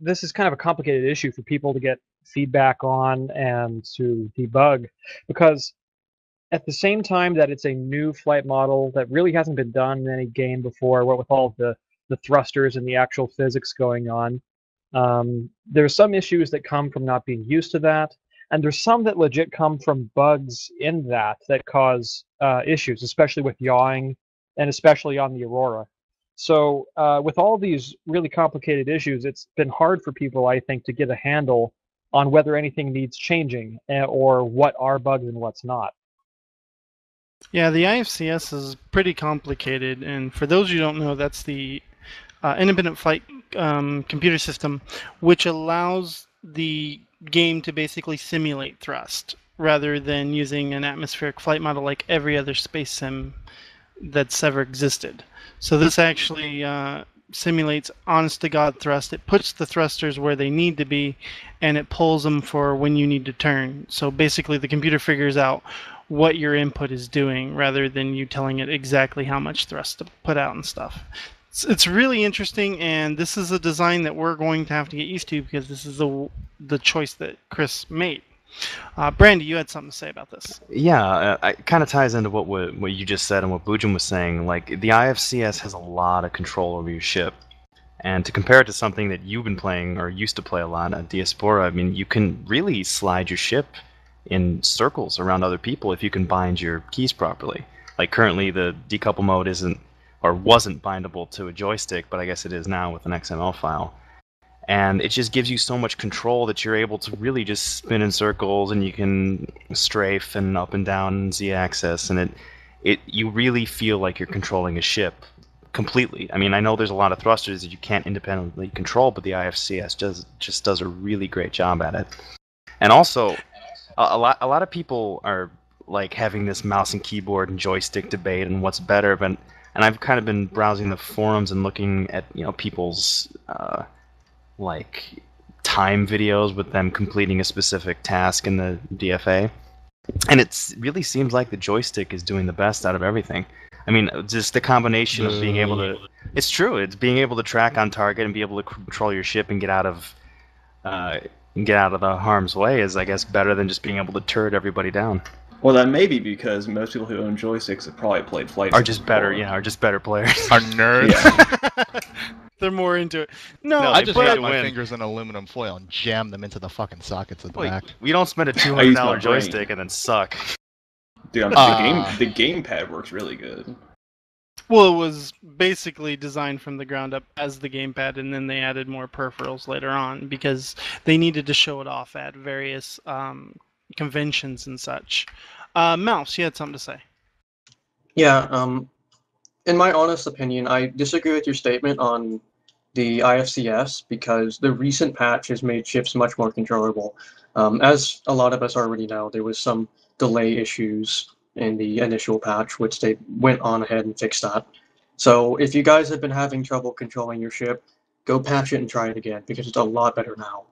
this is kind of a complicated issue for people to get feedback on and to debug, because at the same time that it's a new flight model that really hasn't been done in any game before, what with all the thrusters and the actual physics going on, there's some issues that come from not being used to that, and there's some that legit come from bugs in that cause issues, especially with yawing and especially on the Aurora. So with all these really complicated issues, it's been hard for people, I think, to get a handle on whether anything needs changing or what are bugs and what's not. Yeah, the IFCS is pretty complicated, and for those who don't know, that's the independent flight computer system, which allows the game to basically simulate thrust. rather than using an atmospheric flight model like every other space sim that's ever existed. So this actually simulates honest-to-God thrust. It puts the thrusters where they need to be, and it pulls them for when you need to turn. So basically the computer figures out what your input is doing rather than you telling it exactly how much thrust to put out and stuff. It's really interesting, and this is a design that we're going to have to get used to because this is the choice that Chris made. Brandy, you had something to say about this. Yeah, it kind of ties into what you just said and what Bujin was saying. Like, the IFCS has a lot of control over your ship. And to compare it to something that you've been playing, or used to play a lot at Diaspora, I mean, you can really slide your ship in circles around other people if you can bind your keys properly. Like, currently the decouple mode wasn't bindable to a joystick, but I guess it is now with an XML file. And it just gives you so much control that you're able to really just spin in circles, and you can strafe and up and down Z-axis, and you really feel like you're controlling a ship completely. I mean, I know there's a lot of thrusters that you can't independently control, but the IFCS just does a really great job at it. And also, a lot of people are like having this mouse and keyboard and joystick debate and what's better, and I've kind of been browsing the forums and looking at people's like time videos with them completing a specific task in the DFA, and it really seems like the joystick is doing the best out of everything. I mean, just the combination of being able to, it's true, it's being able to track on target and be able to control your ship and get out of the harm's way is, I guess, better than just being able to turret everybody down. Well, that may be because most people who own joysticks have probably played flight. Are just better, are just better players. Are nerds. Yeah. They're more into it. No, I just but put my fingers in aluminum foil and jam them into the fucking sockets at the back. We don't spend a $200 joystick and then suck. Dude, the gamepad works really good. Well, it was basically designed from the ground up as the gamepad, and then they added more peripherals later on because they needed to show it off at various conventions and such. Mouse, you had something to say. Yeah, in my honest opinion, I disagree with your statement on the IFCS because the recent patch has made ships much more controllable. As a lot of us already know, there was some delay issues in the initial patch, which they went on ahead and fixed that. So if you guys have been having trouble controlling your ship, go patch it and try it again because it's a lot better now.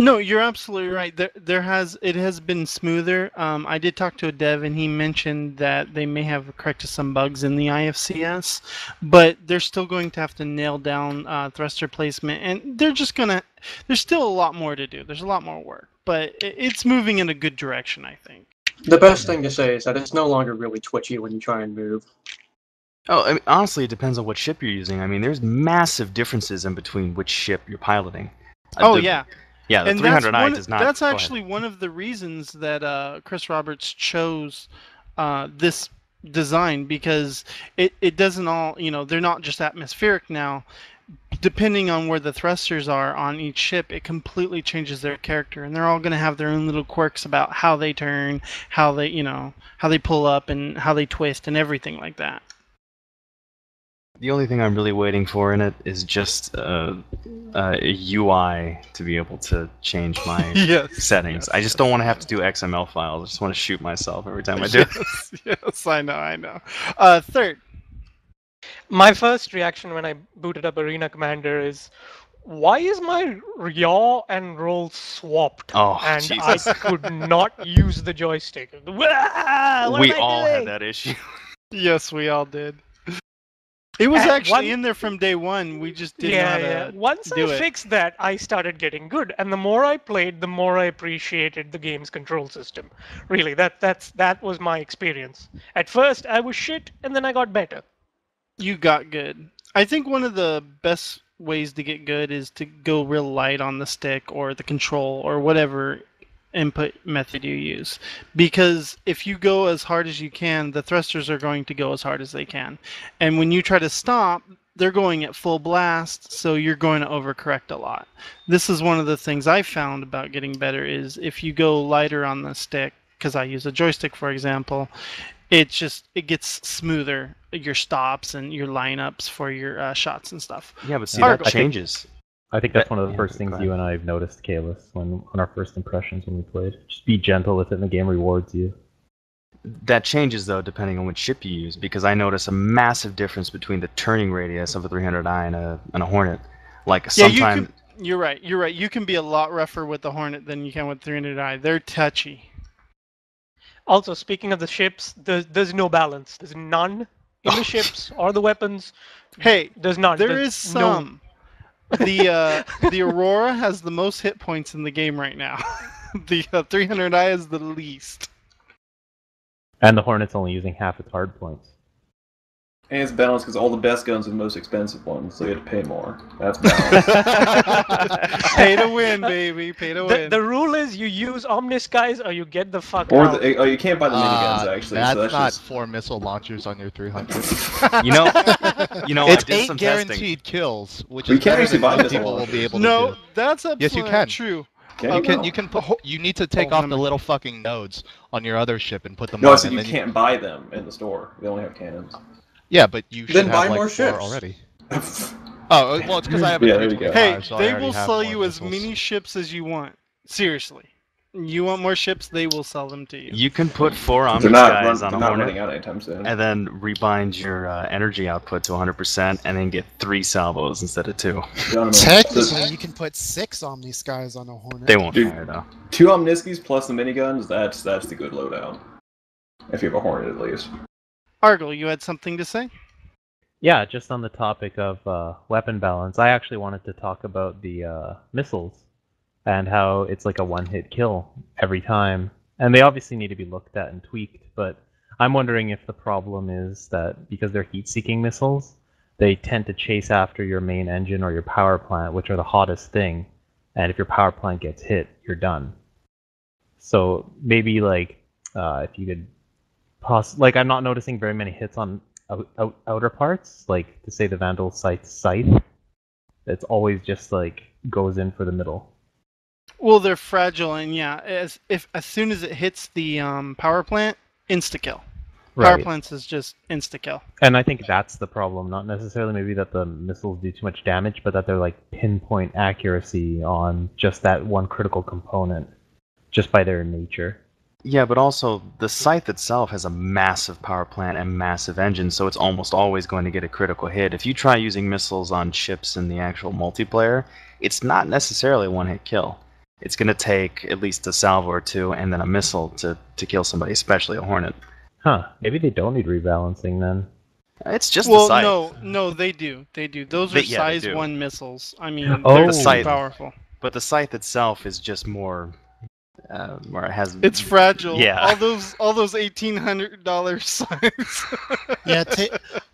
No, you're absolutely right. It has been smoother. I did talk to a dev, and he mentioned that they may have corrected some bugs in the IFCS, but they're still going to have to nail down thruster placement, and there's still a lot more to do. There's a lot more work, but it's moving in a good direction, I think. The best thing to say is that it's no longer really twitchy when you try and move. Oh, I mean, honestly, it depends on what ship you're using. I mean, there's massive differences in between which ship you're piloting. Yeah. Yeah, the 300i does not. That's actually one of the reasons that Chris Roberts chose this design, because it doesn't all, they're not just atmospheric now. Depending on where the thrusters are on each ship, it completely changes their character, and they're all going to have their own little quirks about how they turn, how they pull up, and how they twist, and everything like that. The only thing I'm really waiting for in it is just a UI to be able to change my settings. Yes, I just don't want to have to do XML files. I just want to shoot myself every time I do it. Yes, I know. Third. My first reaction when I booted up Arena Commander is, why is my yaw and roll swapped? Oh, and Jesus. I could not use the joystick. We all had that issue. Yes, we all did. It was actually in there from day one. We just didn't know how to Once I fixed that, I started getting good. And the more I played, the more I appreciated the game's control system. Really, that was my experience. At first, I was shit, and then I got better. You got good. I think one of the best ways to get good is to go real light on the stick or the control or whatever input method you use, because if you go as hard as you can, the thrusters are going to go as hard as they can, and when you try to stop, they're going at full blast, so you're going to overcorrect a lot. This is one of the things I found about getting better is if you go lighter on the stick, because I use a joystick for example, it gets smoother, your stops and your lineups for your shots and stuff. Yeah, but see, that changes. I think that's one of the first things you and I have noticed, Kalis, on our first impressions when we played. Just be gentle with it and the game rewards you. That changes, though, depending on which ship you use, because I notice a massive difference between the turning radius of a 300i and a Hornet. Like, sometimes... You're right. You can be a lot rougher with the Hornet than you can with 300i. They're touchy. Also, speaking of the ships, there's no balance. There's none in the ships or the weapons. Hey, there's none. There is some. The Aurora has the most hit points in the game right now. The 300i is the least. And the Hornet's only using half its hard points. And it's balanced because all the best guns are the most expensive ones, so you have to pay more. That's balanced. Pay to win, baby. Pay to win. The rule is you use Omnis, guys, or you get the fuck out. Or you can't buy the miniguns, actually. That's, so that's not just... 4 missile launchers on your 300. It's I did 8 guaranteed kills, which is can't better actually than buy people will be able to No, do. that's absolutely yes, you can. true. You can put. You need to take off the little fucking nodes on your other ship and put them No, on. so you can't buy them in the store. They only have cannons. Yeah, but you should Then have buy like more 4 ships. already. Oh, well, it's because I have a Yeah, there you go. 325, Hey, so I they already will have sell more you as missiles. many ships as you want. Seriously. You want more ships, they will sell them to you. You can put 4 Omnis They're not, guys on a not Hornet, running out anytime soon. and then rebind your energy output to 100%, and then get 3 salvos instead of 2. Technically, you can put 6 Omni Skies on a Hornet. They won't fire, though. 2 Omniskis plus the miniguns, that's the good loadout. If you have a Hornet, at least. Argle, you had something to say? Yeah, just on the topic of weapon balance, I actually wanted to talk about the missiles and how it's like a one-hit kill every time. And they obviously need to be looked at and tweaked, but I'm wondering if the problem is that because they're heat-seeking missiles, they tend to chase after your main engine or your power plant, which are the hottest thing. And if your power plant gets hit, you're done. So maybe like if you could like I'm not noticing very many hits on outer parts, like to say the Vandal scythe. It's always just like goes in for the middle. Well, they're fragile, and yeah, as soon as it hits the power plant, insta kill. Power Right. plants is just insta kill. And I think that's the problem, not necessarily maybe that the missiles do too much damage, but that they're like pinpoint accuracy on just that one critical component, just by their nature. Yeah, but also, the scythe itself has a massive power plant and massive engine, so it's almost always going to get a critical hit. If you try using missiles on ships in the actual multiplayer, it's not necessarily a one-hit kill. It's going to take at least a salvo or 2 and then a missile to kill somebody, especially a Hornet. Huh, maybe they don't need rebalancing then. It's just the scythe. No, they do. They do. Those are size 1 missiles. I mean, Oh. they're powerful. But the scythe itself is just more... where it has... It's fragile. Yeah. All those $1,800 signs. Yeah,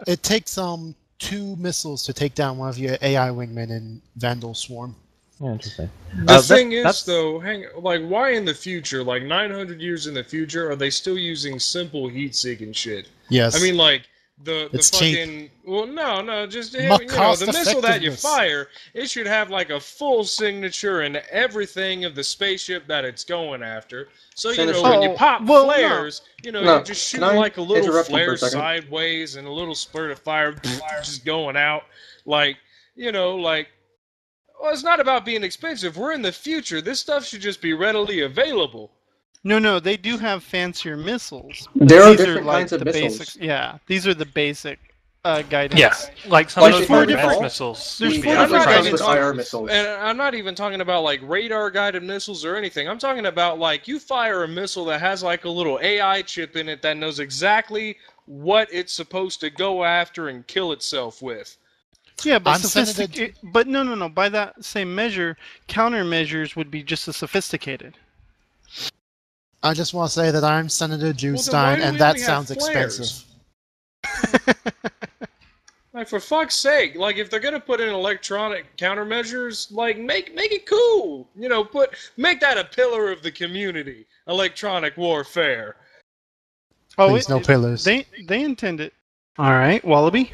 it takes 2 missiles to take down one of your AI wingmen in Vandal Swarm. Yeah, interesting. The thing is, though, why in the future, like 900 years in the future, are they still using simple heat-seeking shit? Yes. I mean, like, the It's fucking... cheap. Well, no, just, More you know, the cost missile that you effectiveness. fire, it should have, like, a full signature and everything of the spaceship that it's going after. So, you know, when you pop flares, you know, you just shoot, like, a little flare sideways and a little spurt of fire just going out. Like, you know, like... Well, it's not about being expensive. We're in the future. This stuff should just be readily available. No, they do have fancier missiles. There are These different like kinds of the missiles. Basics. Yeah, these are the basic guidance. Yeah, like some of those more different advanced missiles. There's would be four I'm not different even kinds of talking, and I'm not even talking about like radar guided missiles or anything. I'm talking about like you fire a missile that has like a little AI chip in it that knows exactly what it's supposed to go after and kill itself with. Yeah, but but no. By that same measure, countermeasures would be just as sophisticated. I just want to say that I'm Senator Jewstein, and that sounds expensive. Like, for fuck's sake, like, if they're gonna put in electronic countermeasures, like, make it cool. You know, make that a pillar of the community. Electronic warfare. Oh, Please, no pillars. They intend it. All right, Wallaby.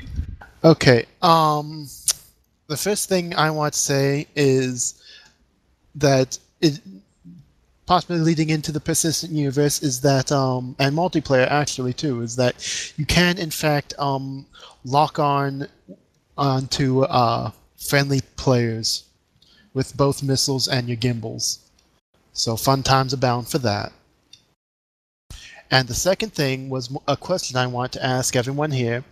Okay. The first thing I want to say is that possibly leading into the persistent universe is that, and multiplayer actually too, is that you can in fact lock onto friendly players with both missiles and your gimbals. So fun times abound for that. And the second thing was a question I want to ask everyone here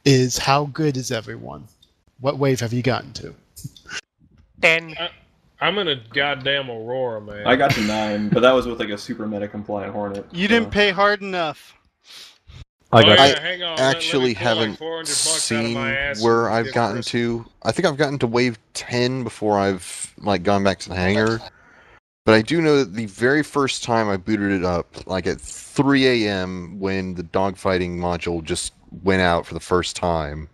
is how good is everyone? What wave have you gotten to? 10. I'm in a goddamn Aurora, man. I got to 9, but that was with like a super meta compliant Hornet. You didn't pay hard enough. Hang on. Actually let me pull haven't like 400 bucks out of seen my ass where and I've give gotten Chris- to. I think I've gotten to wave 10 before I've like gone back to the hangar. But I do know that the very first time I booted it up, like at 3 a.m. when the dogfighting module just went out for the first time,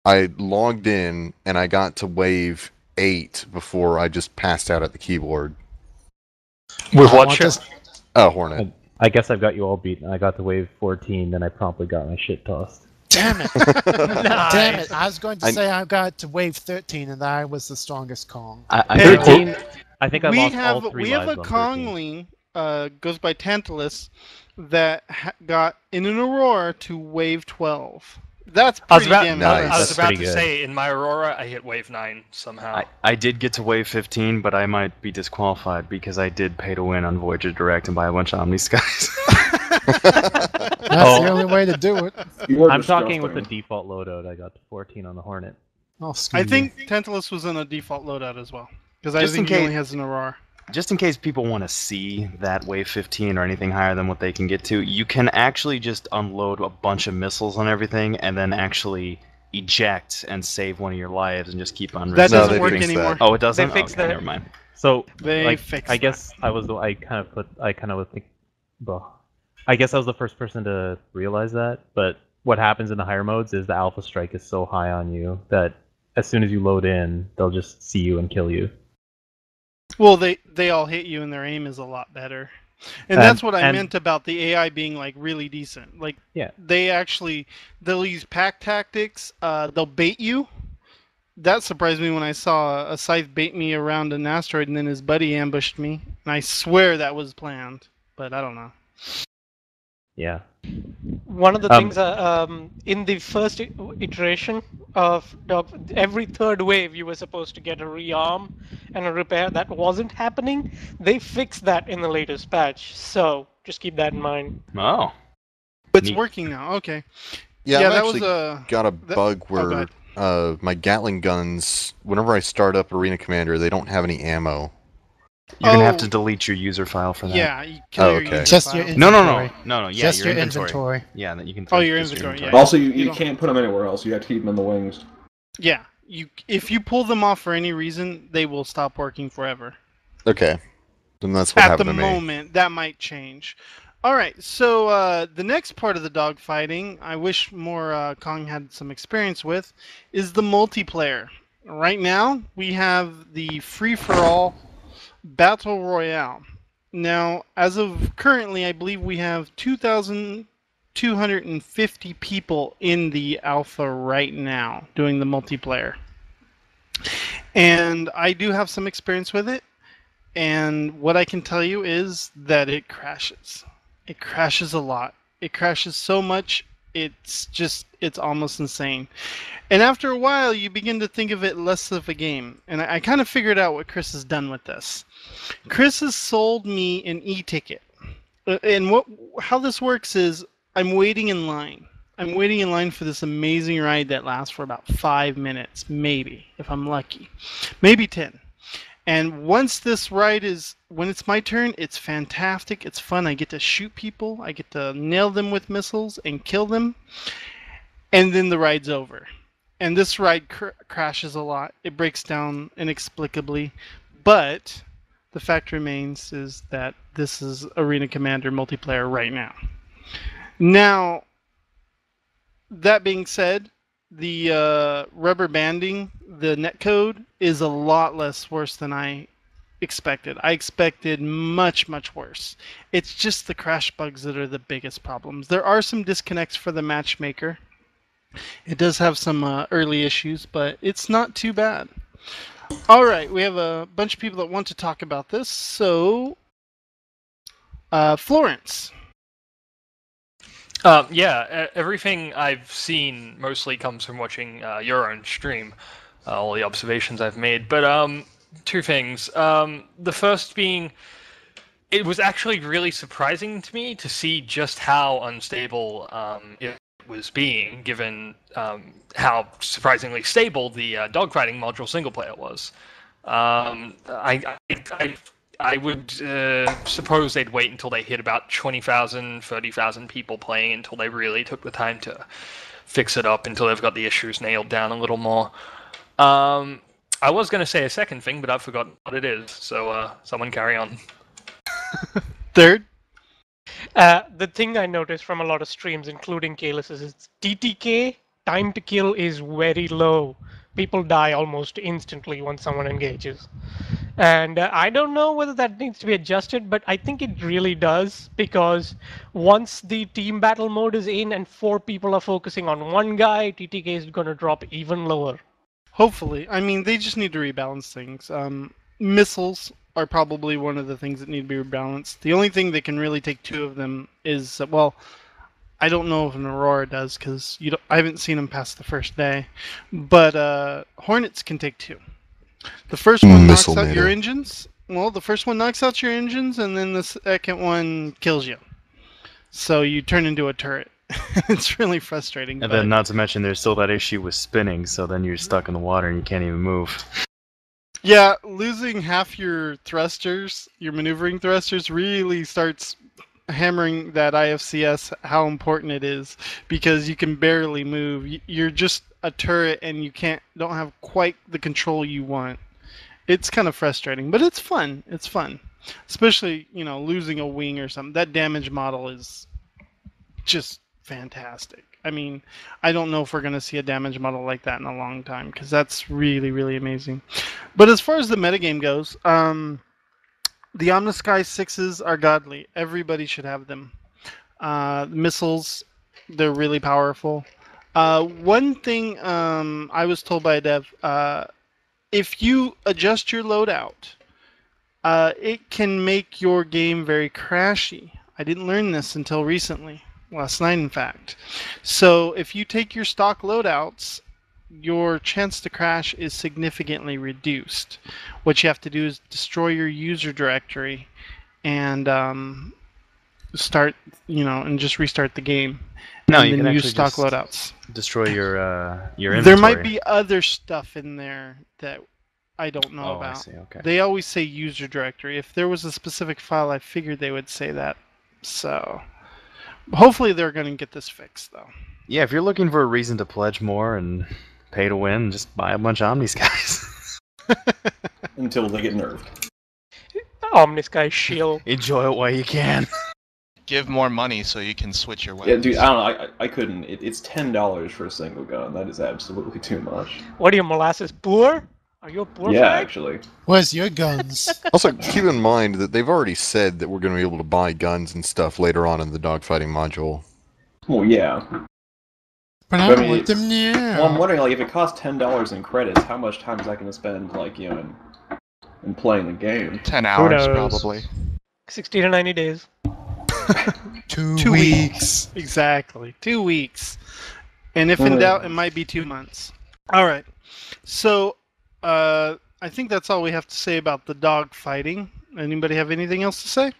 I logged in and I got to wave 8 before I just passed out at the keyboard. With what ship? Oh, Hornet. I guess I've got you all beaten. I got to wave 14, then I promptly got my shit tossed. Damn it! Nice. Damn it! I was going to say I got to wave 13 and I was the strongest Kong. 13. I think I lost all 3 We have lives a on 13. Kongling, goes by Tantalus, that got in an Aurora to wave 12. That's I was pretty about, damn nice. I was That's about pretty to good. say, in my Aurora, I hit wave 9 somehow. I did get to wave 15, but I might be disqualified because I did pay to win on Voyager Direct and buy a bunch of Omni Skies. That's the only way to do it. I'm talking with the default loadout. I got to 14 on the Hornet. Oh, I think Tantalus was in a default loadout as well. Because I Just in think he only case- has an Aurora. Just in case people want to see that wave 15 or anything higher than what they can get to, you can actually just unload a bunch of missiles on everything and then actually eject and save one of your lives and just keep on. That doesn't they work fixed that. anymore. Oh, it doesn't. They fixed okay, that. never mind. So, They like, fixed I guess I was I kind of was think, well, I guess I was the first person to realize that. But what happens in the higher modes is the alpha strike is so high on you that as soon as you load in, they'll just see you and kill you. Well, they all hit you and their aim is a lot better. And that's what I meant about the AI being like really decent. Like Yeah. they'll use pack tactics, they'll bait you. That surprised me when I saw a Scythe bait me around an asteroid and then his buddy ambushed me. And I swear that was planned, but I don't know. Yeah. One of the things in the first iteration of every third wave, you were supposed to get a rearm and a repair. That wasn't happening. They fixed that in the latest patch, so just keep that in mind. Oh. It's Neat. working now. Okay. Yeah, Yeah, I've that actually was got a bug go where ahead. my Gatling guns, whenever I start up Arena Commander, they don't have any ammo. You're gonna have Oh. to delete your user file for that. Yeah, you kill Oh, your okay. user Just your file. No. Yeah, Just your your inventory. inventory. Yeah, that you can. Oh, your just inventory, yeah. Also, You you don't- can't put them anywhere else. You have to keep them in the wings. Yeah, if you pull them off for any reason, they will stop working forever. Okay. Then that's what At the happened to me. moment, that might change. All right, so the next part of the dogfighting, I wish more Kong had some experience with, is the multiplayer. Right now, we have the free-for-all Battle Royale. Now, as of currently, I believe we have 2,250 people in the alpha right now doing the multiplayer. And I do have some experience with it. And what I can tell you is that it crashes. It crashes a lot. It crashes so much, it's almost insane. And after a while, you begin to think of it less of a game. And I kind of figured out what Chris has done with this. Chris has sold me an e-ticket. And how this works is I'm waiting in line. I'm waiting in line for this amazing ride that lasts for about 5 minutes, maybe, if I'm lucky. Maybe 10. And once this ride when it's my turn, it's fantastic. It's fun. I get to shoot people. I get to nail them with missiles and kill them. And then the ride's over. And this ride crashes a lot. It breaks down inexplicably. But the fact remains is that this is Arena Commander multiplayer right now. Now, that being said, the rubber banding, the netcode, is a lot less worse than I expected. I expected much, much worse. It's just the crash bugs that are the biggest problems. There are some disconnects for the matchmaker. It does have some early issues, but it's not too bad. All right, we have a bunch of people that want to talk about this. So, Florence. Everything I've seen mostly comes from watching your own stream, all the observations I've made. But two things. The first being, it was actually really surprising to me to see just how unstable it was being, given how surprisingly stable the dogfighting module single player was. I would suppose they'd wait until they hit about 20,000, 30,000 people playing until they really took the time to fix it up, until they've got the issues nailed down a little more. I was going to say a second thing, but I've forgotten what it is, so someone carry on. Third? The thing I noticed from a lot of streams, including Kalis, is TTK, time to kill, is very low. People die almost instantly once someone engages. And I don't know whether that needs to be adjusted, but I think it really does, because once the team battle mode is in and 4 people are focusing on one guy, TTK is going to drop even lower. Hopefully. I mean, they just need to rebalance things. Missiles are probably one of the things that need to be rebalanced. The only thing that can really take 2 of them is, well, I don't know if an Aurora does, because I haven't seen them past the first day, but Hornets can take 2. The first one knocks out your engines. Well, the first one knocks out your engines, and then the second one kills you. So you turn into a turret. It's really frustrating. And then, not to mention, there's still that issue with spinning, so then you're stuck in the water and you can't even move. Yeah, losing half your thrusters, your maneuvering thrusters, really starts hammering that IFCS how important it is, because you can barely move. You're just a turret and you don't have quite the control you want. It's kind of frustrating, but it's fun. It's fun. Especially, losing a wing or something. That damage model is just fantastic. I mean, I don't know if we're going to see a damage model like that in a long time, because that's really, really amazing. But as far as the metagame goes, the Omnisky 6s are godly. Everybody should have them. Missiles, they're really powerful. One thing I was told by a dev, if you adjust your loadout, it can make your game very crashy. I didn't learn this until recently. Last night, in fact. So if you take your stock loadouts, your chance to crash is significantly reduced. What you have to do is destroy your user directory and start, and just restart the game. No, and you then can use actually stock just loadouts. destroy your inventory. There might be other stuff in there that I don't know about. I see, okay. They always say user directory. If there was a specific file, I figured they would say that. So hopefully they're going to get this fixed, though. Yeah, if you're looking for a reason to pledge more and pay to win, just buy a bunch of Omnisky's. Until they get nerfed. Omnisky shield. Enjoy it while you can. Give more money so you can switch your weapons. Yeah, dude, I don't know. I couldn't. It's $10 for a single gun. That is absolutely too much. What are you, molasses poor? Are you a poor Yeah, fag? actually. Where's your guns? Also, keep in mind that they've already said that we're going to be able to buy guns and stuff later on in the dogfighting module. Well, yeah. But I don't want them now. Well, I'm wondering, if it costs $10 in credits, how much time is that going to spend, in playing the game? 10 hours, probably. 60 to 90 days. 2 weeks. Exactly. 2 weeks. And if in doubt, it might be 2 months. All right. So, I think that's all we have to say about the dog fighting. Anybody have anything else to say?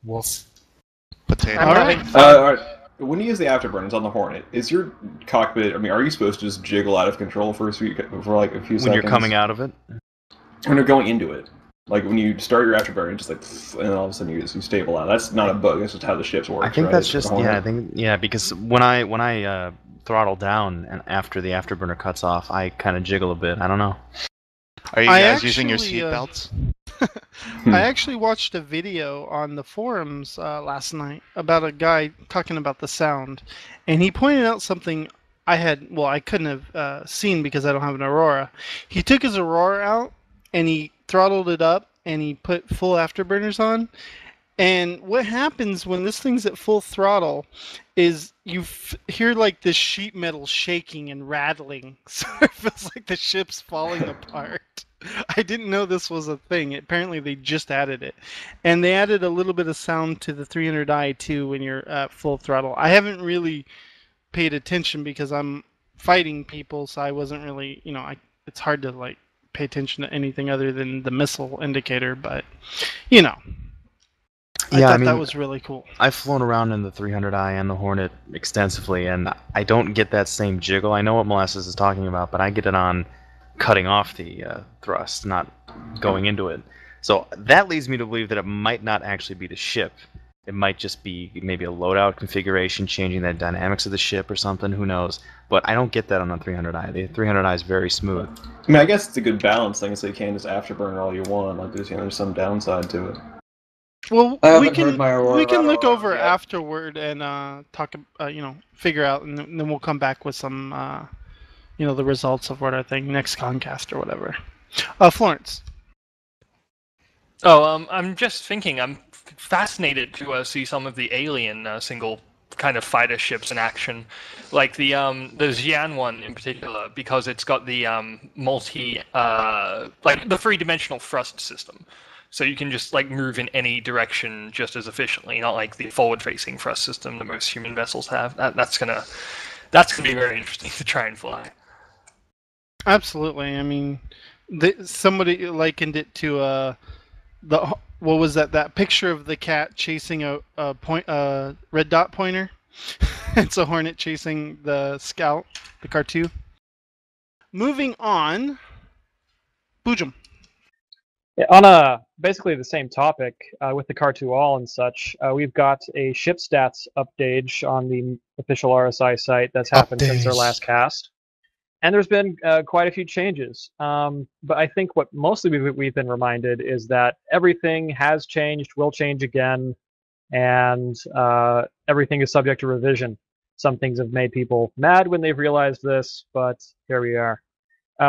Wolf. Potato. All right. When you use the afterburners on the Hornet, is your cockpit? Are you supposed to just jiggle out of control for a few seconds? When you're coming out of it? When you're going into it. Like when you start your afterburner, just and then all of a sudden you stable out. That's not a bug. That's just how the ships work. I think that's just because when I throttle down and after the afterburner cuts off, I kind of jiggle a bit. I don't know. Are you guys using your seatbelts? I actually watched a video on the forums last night about a guy talking about the sound, and he pointed out something I couldn't have seen because I don't have an Aurora. He took his Aurora out and he throttled it up and he put full afterburners on. And what happens when this thing's at full throttle is you hear like this sheet metal shaking and rattling. So it feels like the ship's falling apart. I didn't know this was a thing. Apparently they just added it. And they added a little bit of sound to the 300i too when you're at full throttle. I haven't really paid attention because I'm fighting people, so I wasn't really, it's hard to pay attention to anything other than the missile indicator, but you know. I thought that was really cool. I've flown around in the 300i and the Hornet extensively, and I don't get that same jiggle. I know what Molasses is talking about, but I get it on cutting off the thrust, not going into it. So that leads me to believe that it might not actually be the ship. It might just be maybe a loadout configuration, changing the dynamics of the ship or something, who knows. But I don't get that on the 300i. The 300i is very smooth. I mean, I guess it's a good balance thing, so you can't just afterburn all you want. Like, there's some downside to it. Well, we can look over afterward and talk, figure out, and then we'll come back with some, the results of what I think next Concast or whatever. Florence. Oh, I'm just thinking. I'm fascinated to see some of the alien single kind of fighter ships in action, like the Xi'an one in particular, because it's got the the three-dimensional thrust system. So you can just move in any direction just as efficiently, not like the forward-facing thrust system that most human vessels have. That's gonna be very interesting to try and fly. Absolutely. I mean, somebody likened it to what was that? That picture of the cat chasing a red dot pointer. It's a Hornet chasing the Scout, the Car-2. Moving on, Boojum. Yeah, on basically the same topic with the Car-2 All and such, we've got a ship stats update on the official RSI site that's happened since our last cast, and there's been quite a few changes. But I think what mostly we've been reminded is that everything has changed, will change again, and everything is subject to revision. Some things have made people mad when they've realized this, but here we are.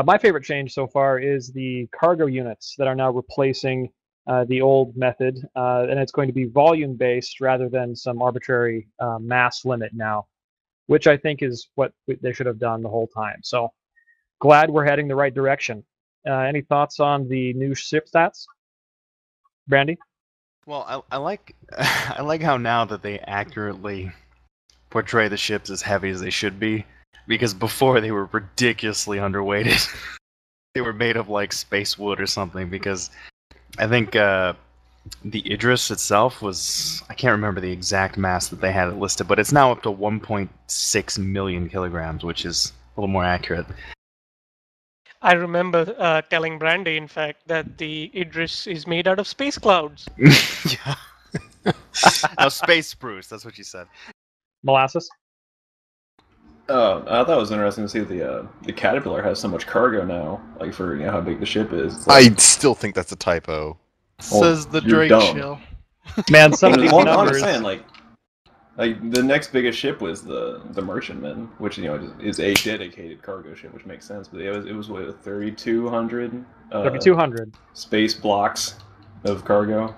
My favorite change so far is the cargo units that are now replacing the old method, and it's going to be volume-based rather than some arbitrary mass limit now, which I think is what they should have done the whole time. So glad we're heading the right direction. Any thoughts on the new ship stats? Brandy? Well, I like how now that they accurately portray the ships as heavy as they should be. Because before they were ridiculously underweighted. They were made of space wood or something. Because I think the Idris itself was, I can't remember the exact mass that they had it listed, but it's now up to 1.6 million kilograms, which is a little more accurate. I remember telling Brandy, in fact, that the Idris is made out of space clouds. Yeah. No, space spruce. That's what you said. Molasses? I thought it was interesting to see the Caterpillar has so much cargo now, for how big the ship is. I still think that's a typo. Says the Drake shill. Man, some of these numbers. I'm saying, the next biggest ship was the Merchantman, which is a dedicated cargo ship, which makes sense. But it was what, 3,200. 3,200 space blocks of cargo,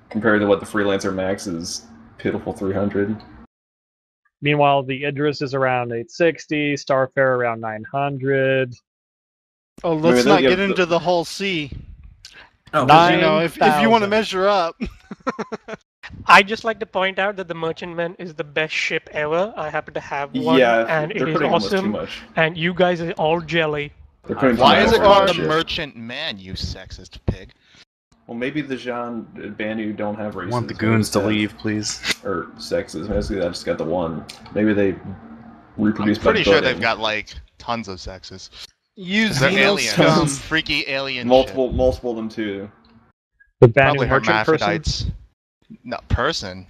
compared to what the Freelancer Max is, pitiful 300. Meanwhile, the Idris is around 860, Starfare around 900. Oh, let's not get into the whole sea. Oh, if you want to measure up. I just like to point out that the Merchantman is the best ship ever. I happen to have one, and it is awesome. And you guys are all jelly. Why is it called the Merchantman, you sexist pig? Well, maybe the Jean Banu don't have races. I want the goons to leave, please. Or sexes. Basically, I just got the one. Maybe they reproduce. I'm pretty sure they've got tons of sexes. They're aliens. Freaky alien. Multiple of them too. The Banu Probably hermaphrodites. No, person.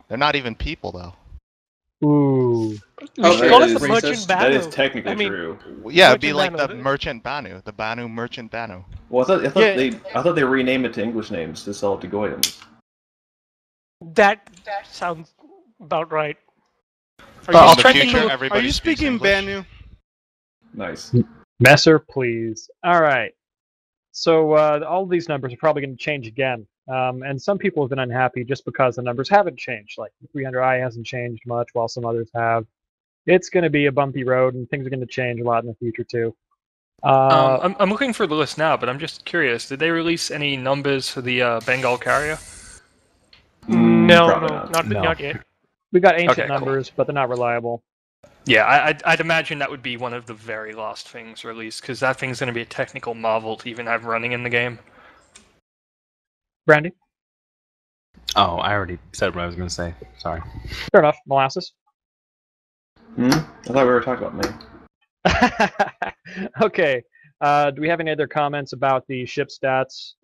They're not even people though. Ooh. That is technically true. Yeah, it'd be like the Merchant Banu, the Banu Merchant Banu. Well, I thought they renamed it to English names to sell it to Goyams. That sounds about right. Are you speaking Banu? Nice. Messer, please. All right. So all these numbers are probably going to change again. And some people have been unhappy just because the numbers haven't changed. Like the 300i hasn't changed much, while some others have. It's going to be a bumpy road, and things are going to change a lot in the future too. I'm looking for the list now, but I'm just curious. Did they release any numbers for the Bengal carrier? No, not yet. We got ancient numbers, but they're not reliable. Yeah, I'd imagine that would be one of the very last things released, because that thing's going to be a technical marvel to even have running in the game. Brandy? Oh, I already said what I was going to say. Sorry. Fair enough. Molasses? I thought we were talking about me. Okay. Do we have any other comments about the ship stats,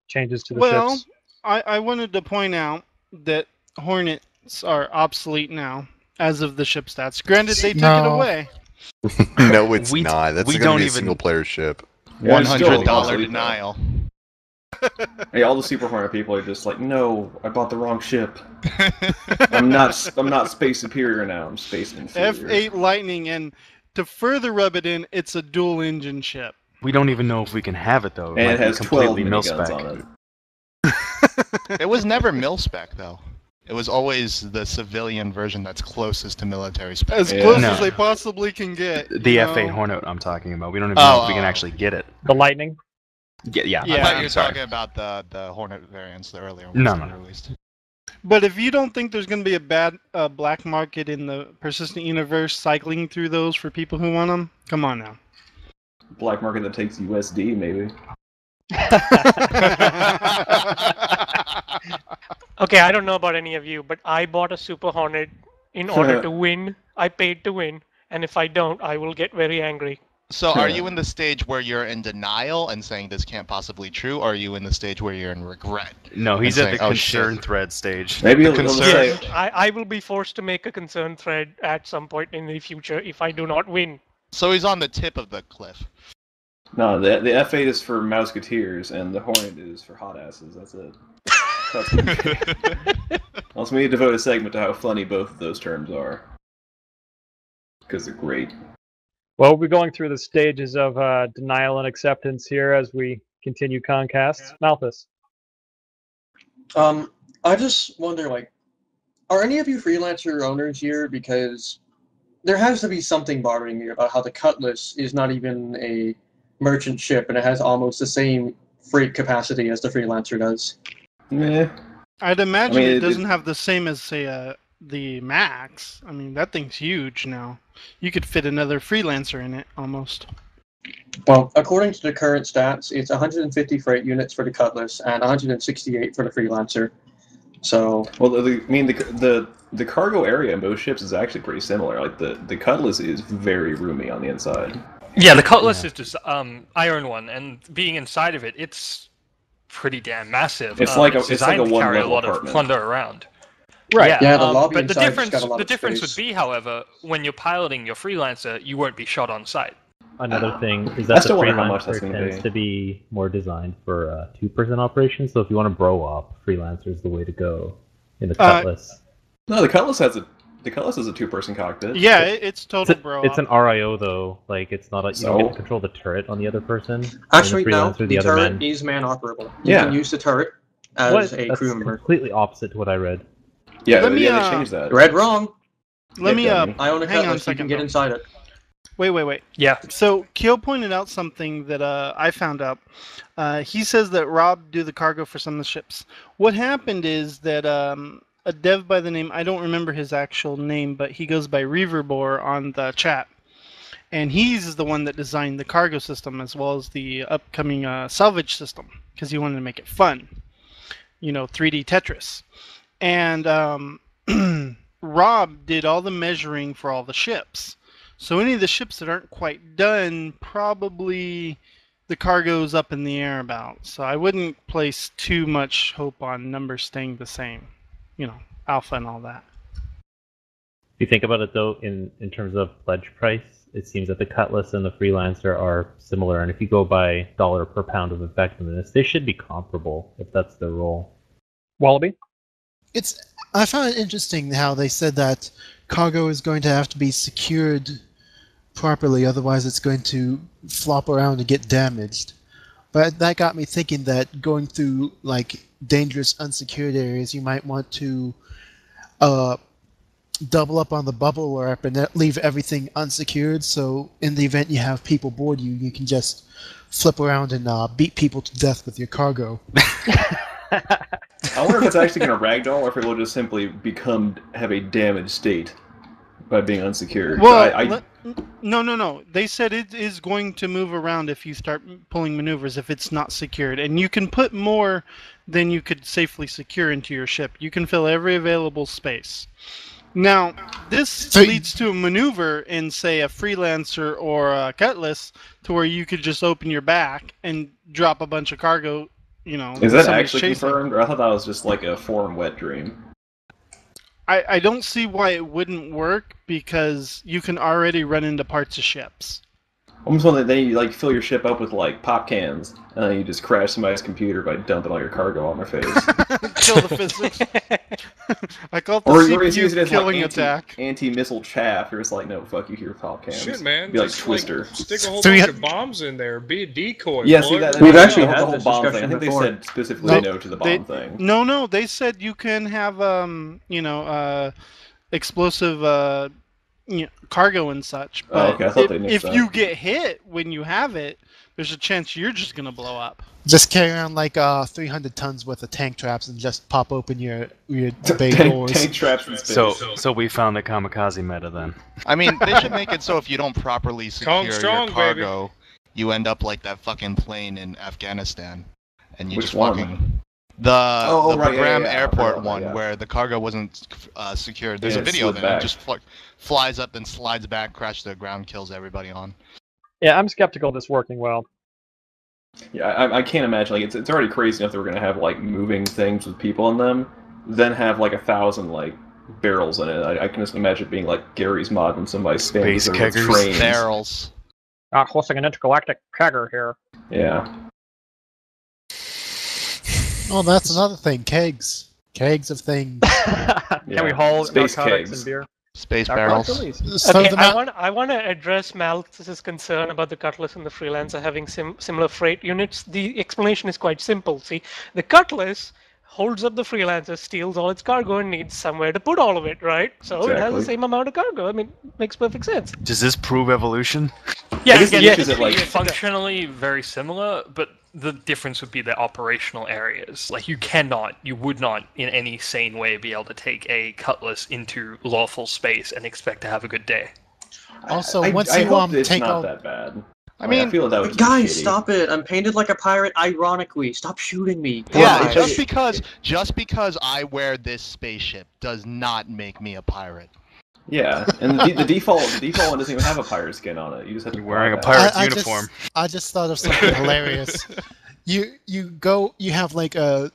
changes to the ships? I wanted to point out that Hornets are obsolete now, as of the ship stats. Granted, they took it away. No, it's not. That's going to be a single-player ship. $100 denial. Hey, all the Super Hornet people are just like, no, I bought the wrong ship. I'm not space superior now. I'm space inferior. F8 Lightning, and to further rub it in, it's a dual-engine ship. We don't even know if we can have it though. And it has 12 completely miniguns on it. It was never mil-spec though. It was always the civilian version that's closest to military spec. As close as they possibly can get. The F8 Hornet I'm talking about. We don't even know if we can actually get it. The Lightning? Yeah. I thought you were talking about the Hornet variants, the earlier ones that were released. But if you don't think there's going to be a bad black market in the persistent universe cycling through those for people who want them, come on now. Black market that takes USD, maybe. Okay, I don't know about any of you, but I bought a Super Hornet in order to win. I paid to win, and if I don't, I will get very angry. So are you in the stage where you're in denial and saying this can't possibly be true, or are you in the stage where you're in regret? No, he's at the concern thread stage. Maybe I will be forced to make a concern thread at some point in the future if I do not win. So he's on the tip of the cliff. No, the F8 is for Mouseketeers, and the Hornet is for hot asses. That's it. Also, we need to devote a segment to how funny both of those terms are. Because they're great. Well, we'll be going through the stages of denial and acceptance here as we continue Concast. Malthus. I just wonder, like, are any of you Freelancer owners here? Because there has to be something bothering me about how the Cutlass is not even a merchant ship, and it has almost the same freight capacity as the Freelancer does. Meh. I'd imagine it doesn't have the same as, say, the Max. I mean, that thing's huge now. You could fit another Freelancer in it, almost. Well, according to the current stats, it's 150 freight units for the Cutlass and 168 for the Freelancer. So, well, the cargo area in both ships is actually pretty similar. Like the Cutlass is very roomy on the inside. Yeah, the Cutlass is just iron one, and being inside of it, it's pretty damn massive. It's like it's like a to carry a one-level lot apartment. of plunder around. Right. Yeah, the lobby but the inside has got a lot of difference space. would be, however, when you're piloting your Freelancer, you won't be shot on sight. Another thing is I that the still wonder how much that's Freelancer gonna tends be. to be more designed for two-person operations. So if you want to bro up, Freelancer is the way to go in the Cutlass. No, the Cutlass has a two-person cockpit. Yeah, it's total bro. It's an RIO though. Like it's not you don't get to control the turret on the other person. Actually, the no, Freelancer, the other turret man. is man-operable. You Yeah. can use the turret as a That's crew member. completely opposite to what I read. Yeah, Let me, they changed that. Read wrong. Let me I own a hang on a Cutlass, you second. can get though. inside it. Wait. Yeah. So Keel pointed out something that I found out. He says that Rob do the cargo for some of the ships. What happened is that a dev by the name, I don't remember his actual name, but he goes by Reverbore on the chat. And he's the one that designed the cargo system as well as the upcoming salvage system because he wanted to make it fun. 3D Tetris. And Rob did all the measuring for all the ships. So any of the ships that aren't quite done, probably the cargo's up in the air about. So I wouldn't place too much hope on numbers staying the same. Alpha and all that. If you think about it though, in terms of pledge price, it seems that the Cutlass and the Freelancer are similar. And if you go by dollar per pound of effectiveness, they should be comparable if that's their role. Wallaby? I found it interesting how they said that cargo is going to have to be secured properly, otherwise it's going to flop around and get damaged. But that got me thinking that going through like dangerous unsecured areas, you might want to double up on the bubble warp and leave everything unsecured, so in the event you have people board you, you can just flip around and beat people to death with your cargo. I wonder if it's actually going to ragdoll or if it will just simply have a damaged state. by being unsecured. Well, no. They said it is going to move around if you start pulling maneuvers if it's not secured, and you can put more than you could safely secure into your ship. You can fill every available space. Now, this leads to a maneuver in, say, a Freelancer or a Cutlass, to where you could just open your back and drop a bunch of cargo. You know, is that actually confirmed, or I thought that was just like a foreign wet dream? I don't see why it wouldn't work, because you can already run into parts of ships. Almost one that you like fill your ship up with like pop cans, and then you just crash somebody's computer by dumping all your cargo on their face. Kill the physics. I call it the CPU killing attack. Anti-missile chaff. You're just like, no, fuck you, here, pop cans. Shit, man. Be like Twister. Stick a whole bunch of bombs in there. Be a decoy. Yeah, see that? We've actually had the whole this bomb discussion thing. I think before. they said specifically no to the bomb thing. No. They said you can have explosive cargo and such. But okay. I thought they missed if that. you get hit when you have it, there's a chance you're just gonna blow up. Just carry around like 300 tons worth of tank traps and just pop open your bay doors. Tank traps in space. So we found the kamikaze meta then. I mean, they should make it so if you don't properly secure your cargo, you end up like that fucking plane in Afghanistan, and you Which just one? fucking the right, Bagram yeah. Airport one where the cargo wasn't secured. There's a video of it. It just flies up and slides back, crashes to the ground, kills everybody on. Yeah, I'm skeptical of this working well. Yeah, I can't imagine. Like, it's already crazy enough that we're gonna have like moving things with people in them, then have like 1,000 like barrels in it. I can just imagine it being like Gary's mod when somebody spins Space over keggers. trains. Barrels. Hosting an intergalactic kegger here. Yeah. Oh, that's another thing. Kegs of things. Can we haul Space narcotics kegs. and beer? Space Narcotics barrels. at least. So Okay, the I want to address Malthus's concern about the Cutlass and the Freelancer having similar freight units. The explanation is quite simple. See, the Cutlass holds up the Freelancer, steals all its cargo, and needs somewhere to put all of it, right? So it has the same amount of cargo. I mean, makes perfect sense. Does this prove evolution? Yeah, guess the again, issue is that, like- functionally very similar, but the difference would be the operational areas. Like, you would not, in any sane way, be able to take a Cutlass into lawful space and expect to have a good day. Also, I once hope you it's take not out that bad. I mean, I feel that was Guys, shitty. stop it! I'm painted like a pirate ironically. Stop shooting me. Yeah, Why? just because I wear this spaceship does not make me a pirate. Yeah, and the default one doesn't even have a pirate skin on it. You just have to You're wearing a buy pirate that. uniform. I just thought of something hilarious. You have like a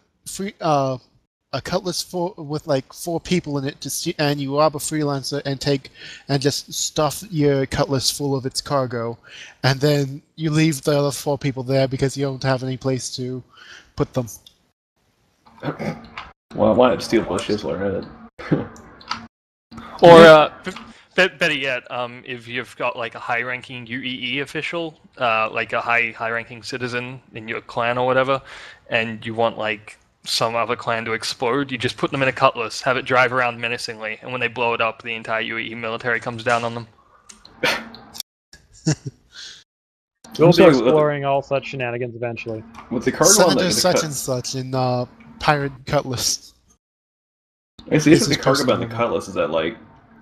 Cutlass with like 4 people in it and you rob a Freelancer and just stuff your Cutlass full of its cargo, and then you leave the other 4 people there because you don't have any place to put them. Well, why not steal both ships while you're at it? Or, better yet, if you've got like a high-ranking UEE official, like a high-ranking citizen in your clan or whatever, and you want like some other clan to explode, you just put them in a Cutlass, have it drive around menacingly, and when they blow it up, the entire UEE military comes down on them. We'll be exploring all such shenanigans eventually. With the cargo on Senator such and such in Pirate Cutlass. I see. The cargo about the Cutlass is that like,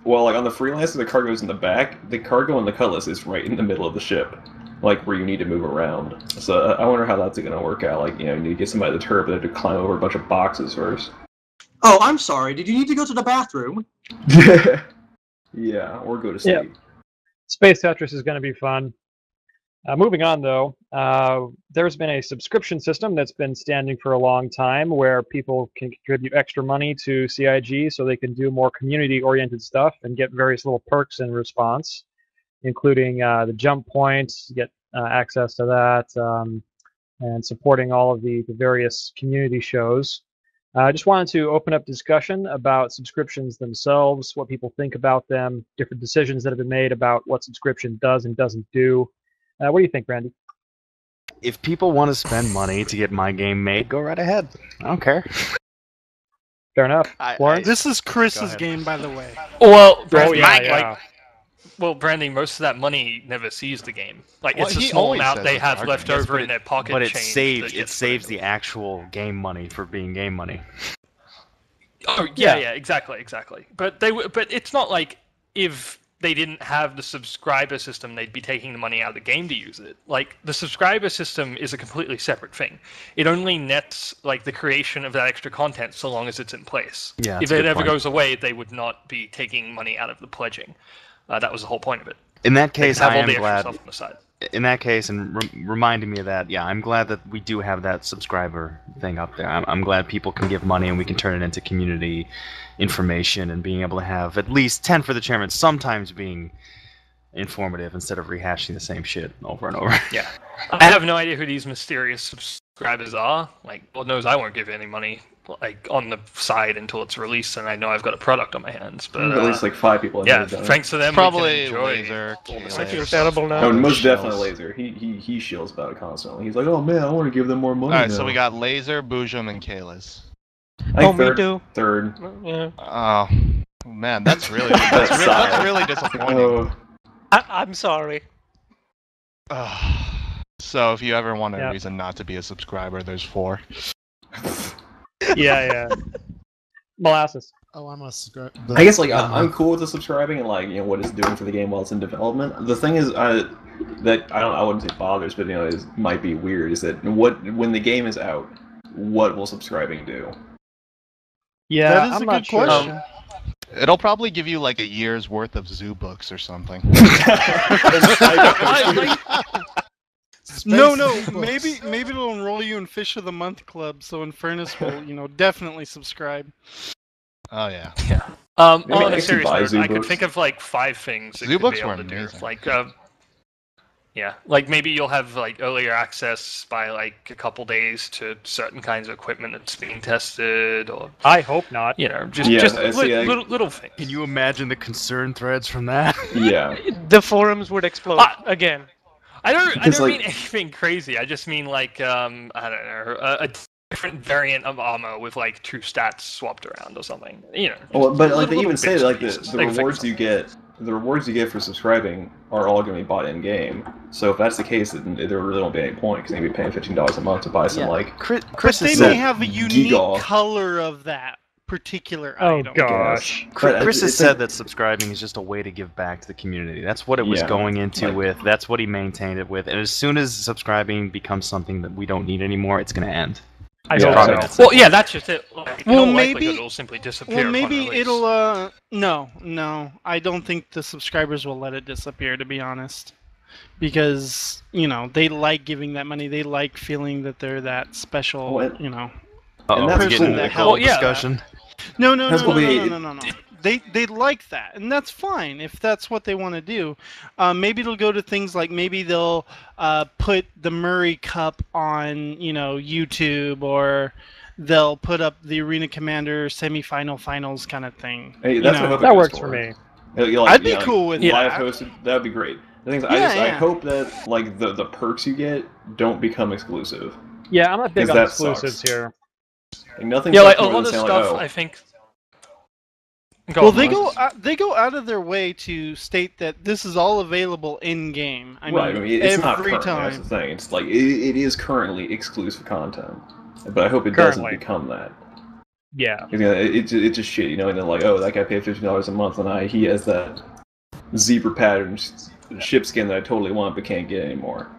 well, like on the Freelancer, the cargo's in the back. The cargo on the Cutlass is right in the middle of the ship, like where you need to move around. So I wonder how that's going to work out. Like, you need to get somebody to turret, but they have to climb over a bunch of boxes first. Oh, I'm sorry. Did you need to go to the bathroom? Yeah, or go to sleep. Yeah. Space Tetris is going to be fun. Moving on, though, there's been a subscription system that's been standing for a long time where people can contribute extra money to CIG so they can do more community-oriented stuff and get various little perks in response, including the jump points, get access to that, and supporting all of the various community shows. I just wanted to open up discussion about subscriptions themselves, what people think about them, different decisions that have been made about what subscription does and doesn't do. What do you think, Randy? If people want to spend money to get my game made, go right ahead. I don't care. Fair enough. Lawrence? This is Chris's game, by the way. Well, Branding, most of that money never sees the game. Like, Well, it's a he small always amount says they it's have our left game. Yes, over but in their pocket But it change saves that gets saves the actual game money for being game money. Oh yeah, exactly. But it's not like if they didn't have the subscriber system, they'd be taking the money out of the game to use it. Like, the subscriber system is a completely separate thing. It only nets, like, the creation of that extra content so long as it's in place. Yeah, if it ever goes away, they would not be taking money out of the pledging. That was the whole point of it. In that case, I am glad. Stuff on the side. In that case, and reminding me of that, yeah, I'm glad that we do have that subscriber thing up there. I'm glad people can give money and we can turn it into community information and being able to have at least 10 for the chairman sometimes being informative instead of rehashing the same shit over and over. Yeah. I have no idea who these mysterious subscribers are. Like, Lord knows I won't give any money like on the side until it's released and I know I've got a product on my hands. But at least like 5 people. Yeah, thanks to them. Probably we can enjoy Laser. I feel terrible now. Oh, most definitely Laser. He shields about it constantly. He's like, oh man, I want to give them more money. Alright, now. so we got Laser, Boojum, and Kalis. Me too. Third. Yeah. Oh man, that's really that's really disappointing. I'm sorry. So if you ever want a reason not to be a subscriber, there's 4. Yeah. Molasses. Oh, I'm a subscriber. I guess like I'm cool with the subscribing and like what it's doing for the game while it's in development. The thing is that I wouldn't say bothers, but it might be weird. Is that when the game is out, what will subscribing do? Yeah, that is I'm a not good sure. question. It'll probably give you like a year's worth of zoo books or something. No, maybe it'll enroll you in Fish of the Month Club, so Infernus will, definitely subscribe. Oh yeah. Yeah. On a serious note, I could think of like 5 things. Zoo books were amazing. Like, yeah, like maybe you'll have like earlier access by like a couple days to certain kinds of equipment that's being tested, or I hope not. Just little things. Can you imagine the concern threads from that? Yeah. The forums would explode again. I don't mean anything crazy. I just mean like I don't know, a different variant of ammo with like 2 stats swapped around or something. Well, but like they even say like the rewards you get. The rewards you get for subscribing are all going to be bought in game. So if that's the case, then there really won't be any point because they'd be paying $15 a month to buy some Chris they may have a unique color of that particular item. Oh gosh. Chris has said that subscribing is just a way to give back to the community. That's what it was going into with. That's what he maintained it with. And as soon as subscribing becomes something that we don't need anymore, it's going to end. Well, yeah, that's just it. Well, maybe it'll simply disappear. Well, maybe it'll. No, I don't think the subscribers will let it disappear. To be honest, because they like giving that money. They like feeling that they're that special. And that's getting the whole discussion. No. They like that, and that's fine if that's what they want to do. Maybe it'll go to things like maybe they'll put the Murray Cup on YouTube, or they'll put up the Arena Commander semifinal finals kind of thing. Hey, that's what that works for me. I'd be cool with live that. hosted. That'd be great. The thing is, I hope that like the perks you get don't become exclusive. Yeah, I'm not big on exclusives here. Like, nothing. Yeah, like a lot of stuff. I think. They go out of their way to state that this is all available in game. I mean, it's not every current, time. That's the thing. It's like it is currently exclusive content, but I hope it doesn't become that. Yeah. It's just shit, and then like, oh, that guy paid $50 a month, and he has that zebra pattern ship skin that I totally want but can't get anymore.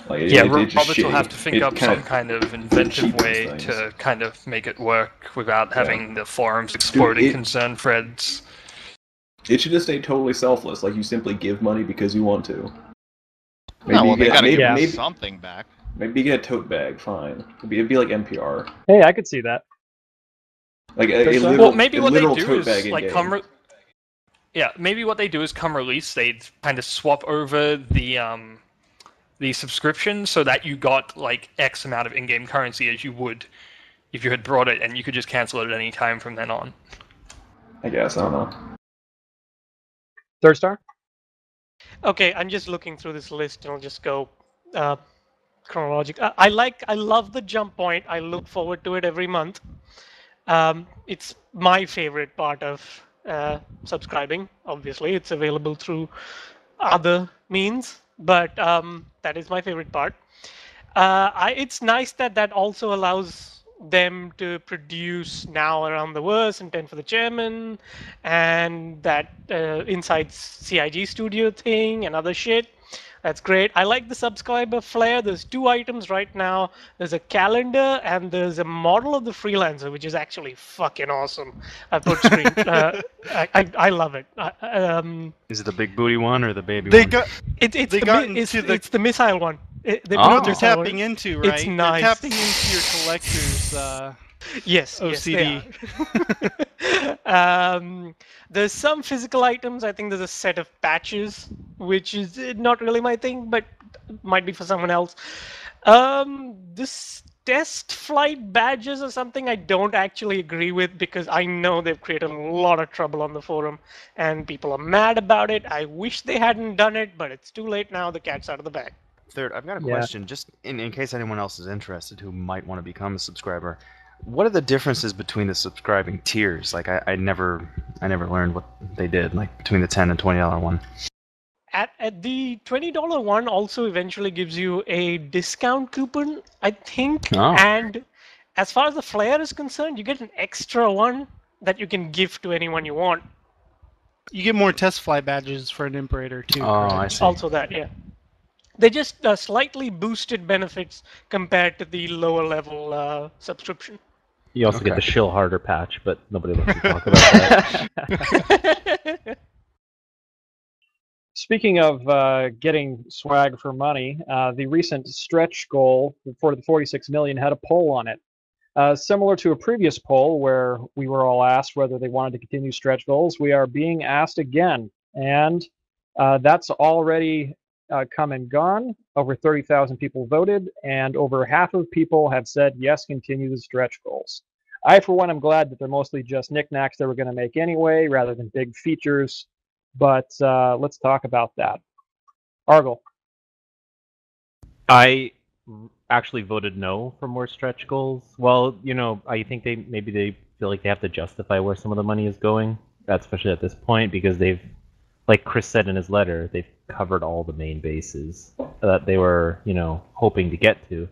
Like, Roberts will have to think up some kind of inventive way to kind of make it work without having the forums exploding concern threads. It should just stay totally selfless, like you simply give money because you want to. They gotta give something back. Maybe get a tote bag, fine. It'd be like NPR. Hey, I could see that. Like maybe what they do is like maybe what they do is come release, they'd kind of swap over the subscription so that you got like X amount of in-game currency as you would if you had brought it, and you could just cancel it at any time from then on. I guess, I don't know. Third star? Okay, I'm just looking through this list and I'll just go chronological. I love the jump point. I look forward to it every month. It's my favorite part of subscribing. Obviously, it's available through other means, but that is my favorite part. It's nice that also allows them to produce now around the verse and 10 for the chairman and that inside CIG studio thing and other shit. That's great. I like the subscriber flare. There's 2 items right now. There's a calendar and there's a model of the Freelancer, which is actually fucking awesome. I put screen. I love it. Is it the big booty one or the baby They one? got It's the missile one. They're tapping into, right? It's nice. They're tapping into your collector's yes, OCD. Yes, they are. There's some physical items. I think there's a set of patches, which is not really my thing, but might be for someone else. This test flight badges or something I don't actually agree with because I know they've created a lot of trouble on the forum and people are mad about it. I wish they hadn't done it, but it's too late now. The cat's out of the bag. Third, I've got a question, just in case anyone else is interested who might want to become a subscriber. What are the differences between the subscribing tiers? Like, I never learned what they did, like between the $10 and $20 one. At the $20 one also eventually gives you a discount coupon, I think. Oh. And as far as the flare is concerned, you get an extra one that you can give to anyone you want. You get more test fly badges for an Imperator too. Oh, I see. Also that, yeah. They just slightly boosted benefits compared to the lower level subscription. You also get the shill harder patch, but nobody wants to talk about that. Speaking of getting swag for money, the recent stretch goal for the 46 million had a poll on it. Similar to a previous poll where we were all asked whether they wanted to continue stretch goals, we are being asked again. And that's already come and gone. Over 30,000 people voted, and over half of people have said, yes, continue the stretch goals. I, for one, am glad that they're mostly just knickknacks they were going to make anyway, rather than big features. But let's talk about that. Argyle. I actually voted no for more stretch goals. Well, you know, I think maybe they feel like they have to justify where some of the money is going, especially at this point, because they've, like Chris said in his letter, they've covered all the main bases that they were, you know, hoping to get to.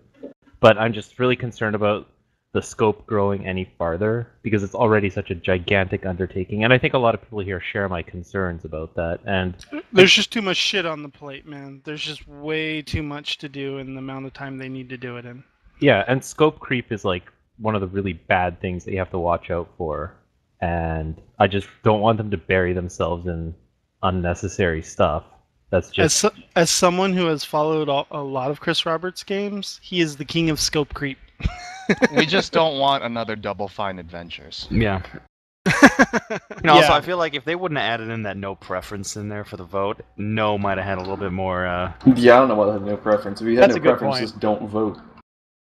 But I'm just really concerned about the scope growing any farther because it's already such a gigantic undertaking. And I think a lot of people here share my concerns about that. And there's just too much shit on the plate, man. There's just way too much to do in the amount of time they need to do it in. Yeah, and scope creep is like one of the really bad things that you have to watch out for. And I just don't want them to bury themselves in unnecessary stuff. That's just as someone who has followed a lot of Chris Roberts games, he is the king of scope creep. We just don't want another Double Fine Adventures. Yeah. Also, I feel like if they wouldn't have added in that no preference in there for the vote, no might have had a little bit more. Yeah, I don't know why they had no preference. If you had no preference, just don't vote.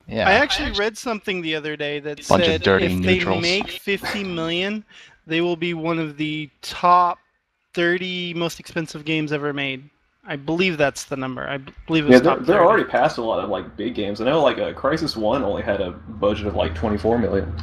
Yeah. I actually read something the other day that Bunch said of dirty if neutrals. they make 50 million, they will be one of the top 30 most expensive games ever made. I believe that's the number. I believe it's top 30. They're already past a lot of like big games. I know like Crisis 1 only had a budget of like 24 million.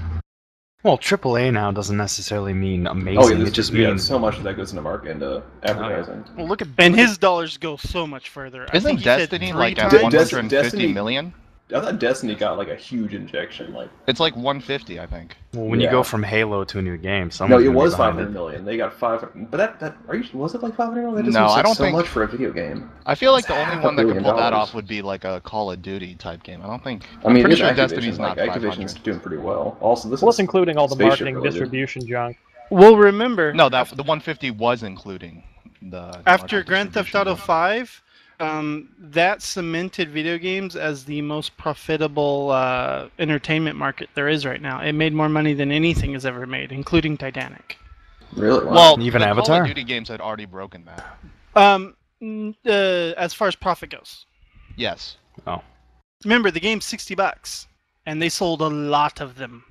Well, AAA now doesn't necessarily mean amazing. Oh, yeah, it just means so much of that goes into market into advertising. Well, look at and his dollars go so much further. Isn't Destiny like at 150 million? I thought Destiny got like a huge injection. Like it's like 150, I think. Well, when you go from Halo to a new game, no, it was 500 million. They got 500. But that was it like 500 million? That no, I don't so think much for a video game. I feel like the only one that could pull that off would be like a Call of Duty type game. I don't think. I'm pretty sure Destiny's not 500. Activision's doing pretty well. Also, this Plus is including all the marketing, related. distribution junk. Well, remember. No, that the 150 was including the. After Grand Theft Auto 5. That cemented video games as the most profitable entertainment market there is right now. It made more money than anything has ever made, including Titanic. Really? Wow. Well, even the Avatar? Call of Duty games had already broken that. As far as profit goes. Yes. Oh. Remember, the game's $60, and they sold a lot of them.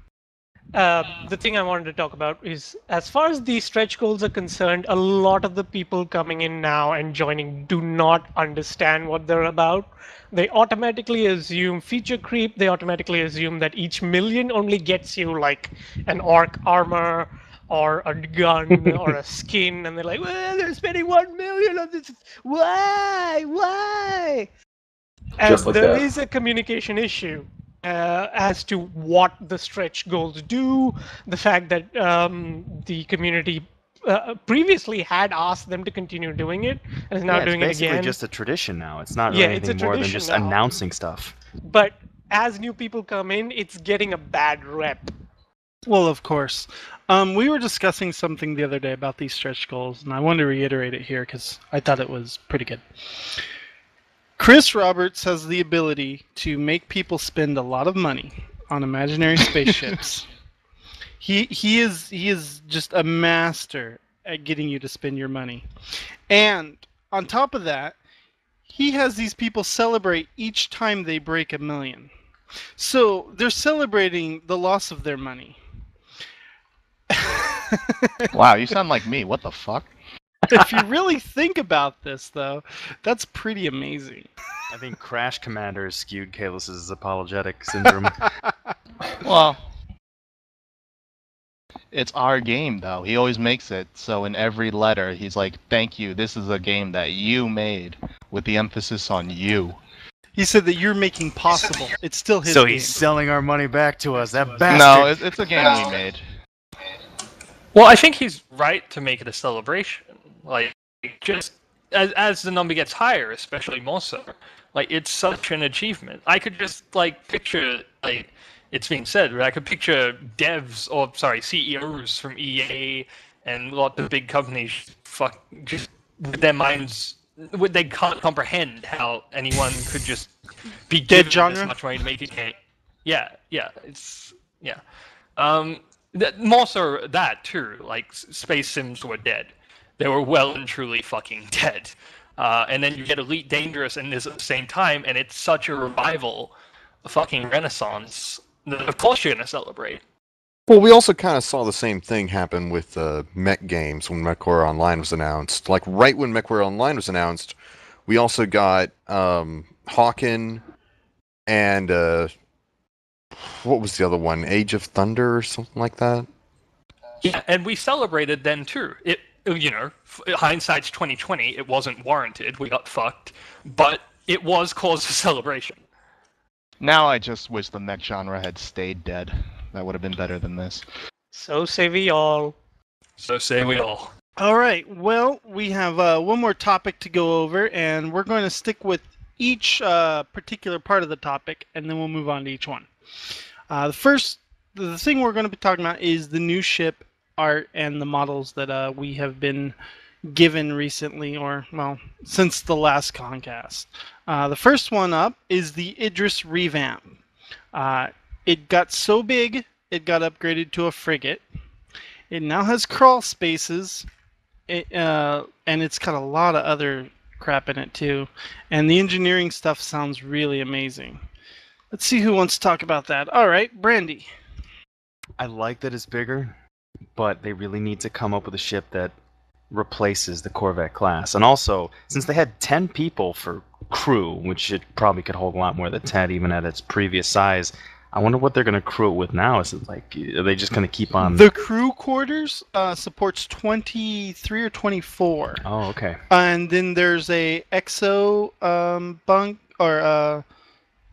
The thing I wanted to talk about is, as far as the stretch goals are concerned, a lot of the people coming in now and joining do not understand what they're about. They automatically assume feature creep. They automatically assume that each million only gets you like an orc armor or a gun or a skin, and they're like, well, they're spending 1 million on this. Why? And Just like there that. is a communication issue. as to what the stretch goals do, the fact that the community previously had asked them to continue doing it and is now doing it again. It's basically just a tradition now. It's not really anything more than just announcing stuff. But as new people come in, it's getting a bad rep. Well, of course. We were discussing something the other day about these stretch goals, and I want to reiterate it here because I thought it was pretty good. Chris Roberts has the ability to make people spend a lot of money on imaginary spaceships. He is just a master at getting you to spend your money. And on top of that, he has these people celebrate each time they break 1 million. So they're celebrating the loss of their money. Wow, you sound like me. What the fuck? If you really think about this, though, that's pretty amazing. I think Crash Commander has skewed Kalus's apologetic syndrome. Well, it's our game, though. He always makes it so in every letter, he's like, thank you, this is a game that you made, with the emphasis on you. He said that you're making possible. It's still his game. So he's selling our money back to us, that bastard! No, it's a game we made. Well, I think he's right to make it a celebration. Like, just as the number gets higher, especially more so. Like, it's such an achievement. I could just, like, picture, like, it's being said, but I could picture devs, or, sorry, CEOs from EA and lots of big companies just with their minds, they can't comprehend how anyone could just be given this much money to make a game. Yeah, it's, yeah. More so that, too. Like, Space Sims were dead. They were well and truly fucking dead. And then you get Elite Dangerous and this at the same time, and it's such a revival, a fucking renaissance, that of course you're going to celebrate. Well, we also kind of saw the same thing happen with Mech Games when MechWarrior Online was announced. Like, right when MechWarrior Online was announced, we also got Hawken and what was the other one? Age of Thunder or something like that? Yeah, and we celebrated then too. It, you know, hindsight's 2020. It wasn't warranted. We got fucked, but it was cause for celebration. Now I just wish the mech genre had stayed dead. That would have been better than this. So say we all. So say we all. All right. Well, we have one more topic to go over, and we're going to stick with each particular part of the topic, and then we'll move on to each one. The thing we're going to be talking about is the new ship art and the models that we have been given recently, or, well, since the last Concast. The first one up is the Idris revamp. It got so big, it got upgraded to a frigate. It now has crawl spaces, and it's got a lot of other crap in it too. And the engineering stuff sounds really amazing. Let's see who wants to talk about that. All right, Brandy. I like that it's bigger, but they really need to come up with a ship that replaces the Corvette class. And also, since they had 10 people for crew, which it probably could hold a lot more than 10 even at its previous size, I wonder what they're going to crew it with now. Is it like, are they just going to keep on... The crew quarters supports 23 or 24. Oh, okay. And then there's a exo bunk, or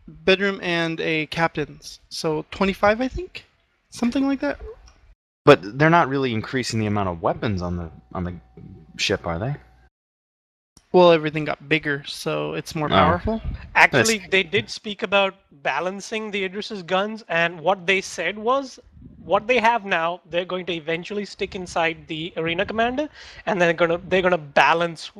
bedroom and a captain's. So 25, I think? Something like that. But they're not really increasing the amount of weapons on the ship, are they? Well, everything got bigger, so it's more powerful. Actually, they did speak about balancing the Idris's guns, and what they said was, what they have now, they're going to eventually stick inside the Arena Commander, and they're gonna balance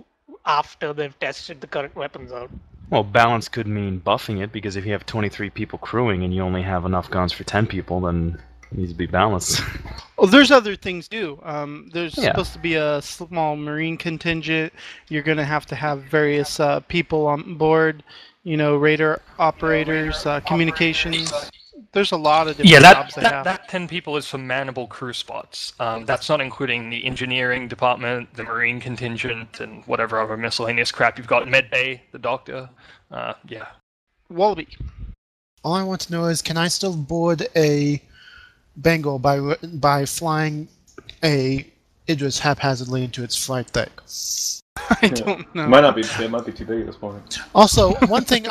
after they've tested the current weapons out. Well, balance could mean buffing it, because if you have 23 people crewing and you only have enough guns for 10 people, then it needs to be balanced. Well, there's other things too. There's supposed to be a small marine contingent. You're going to have various people on board, radar operators, communications. There's a lot of different jobs they have. That 10 people is for manable crew spots. That's not including the engineering department, the marine contingent, and whatever other miscellaneous crap you've got. Medbay, the doctor. Yeah. Wallaby. All I want to know is, can I still board a Bengal by flying a Idris haphazardly into its flight deck? I don't know. It might be too big at this point. Also, one thing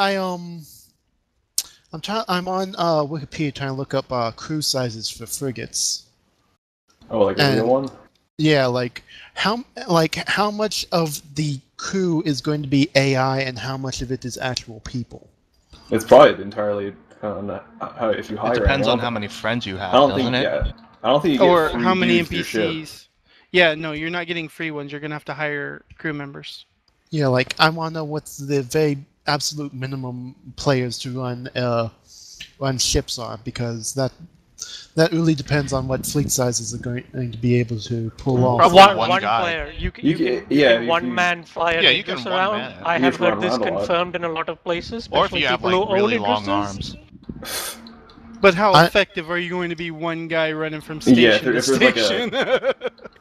I'm on Wikipedia trying to look up crew sizes for frigates. Oh, like a real one? Yeah, like how much of the crew is going to be AI and how much of it is actual people? It's probably entirely on how if you hire. It depends on anyone. how many friends you have, I don't doesn't think. it? Yeah, I don't think you get Or free how many dues to your ship. NPCs? Yeah, no, you're not getting free ones. You're gonna have to hire crew members. Yeah, like I want to know what's the very absolute minimum players to run ships are, because that really depends on what fleet sizes are going to be able to pull off. One guy. player. You can if one man fly Yeah, you can Idris one around. man. I You have just run heard this around a lot. confirmed in a lot of places. Or if especially you have people like who own really long Idrises. arms. But how effective are you going to be one guy running from station Yeah, to if there's like station?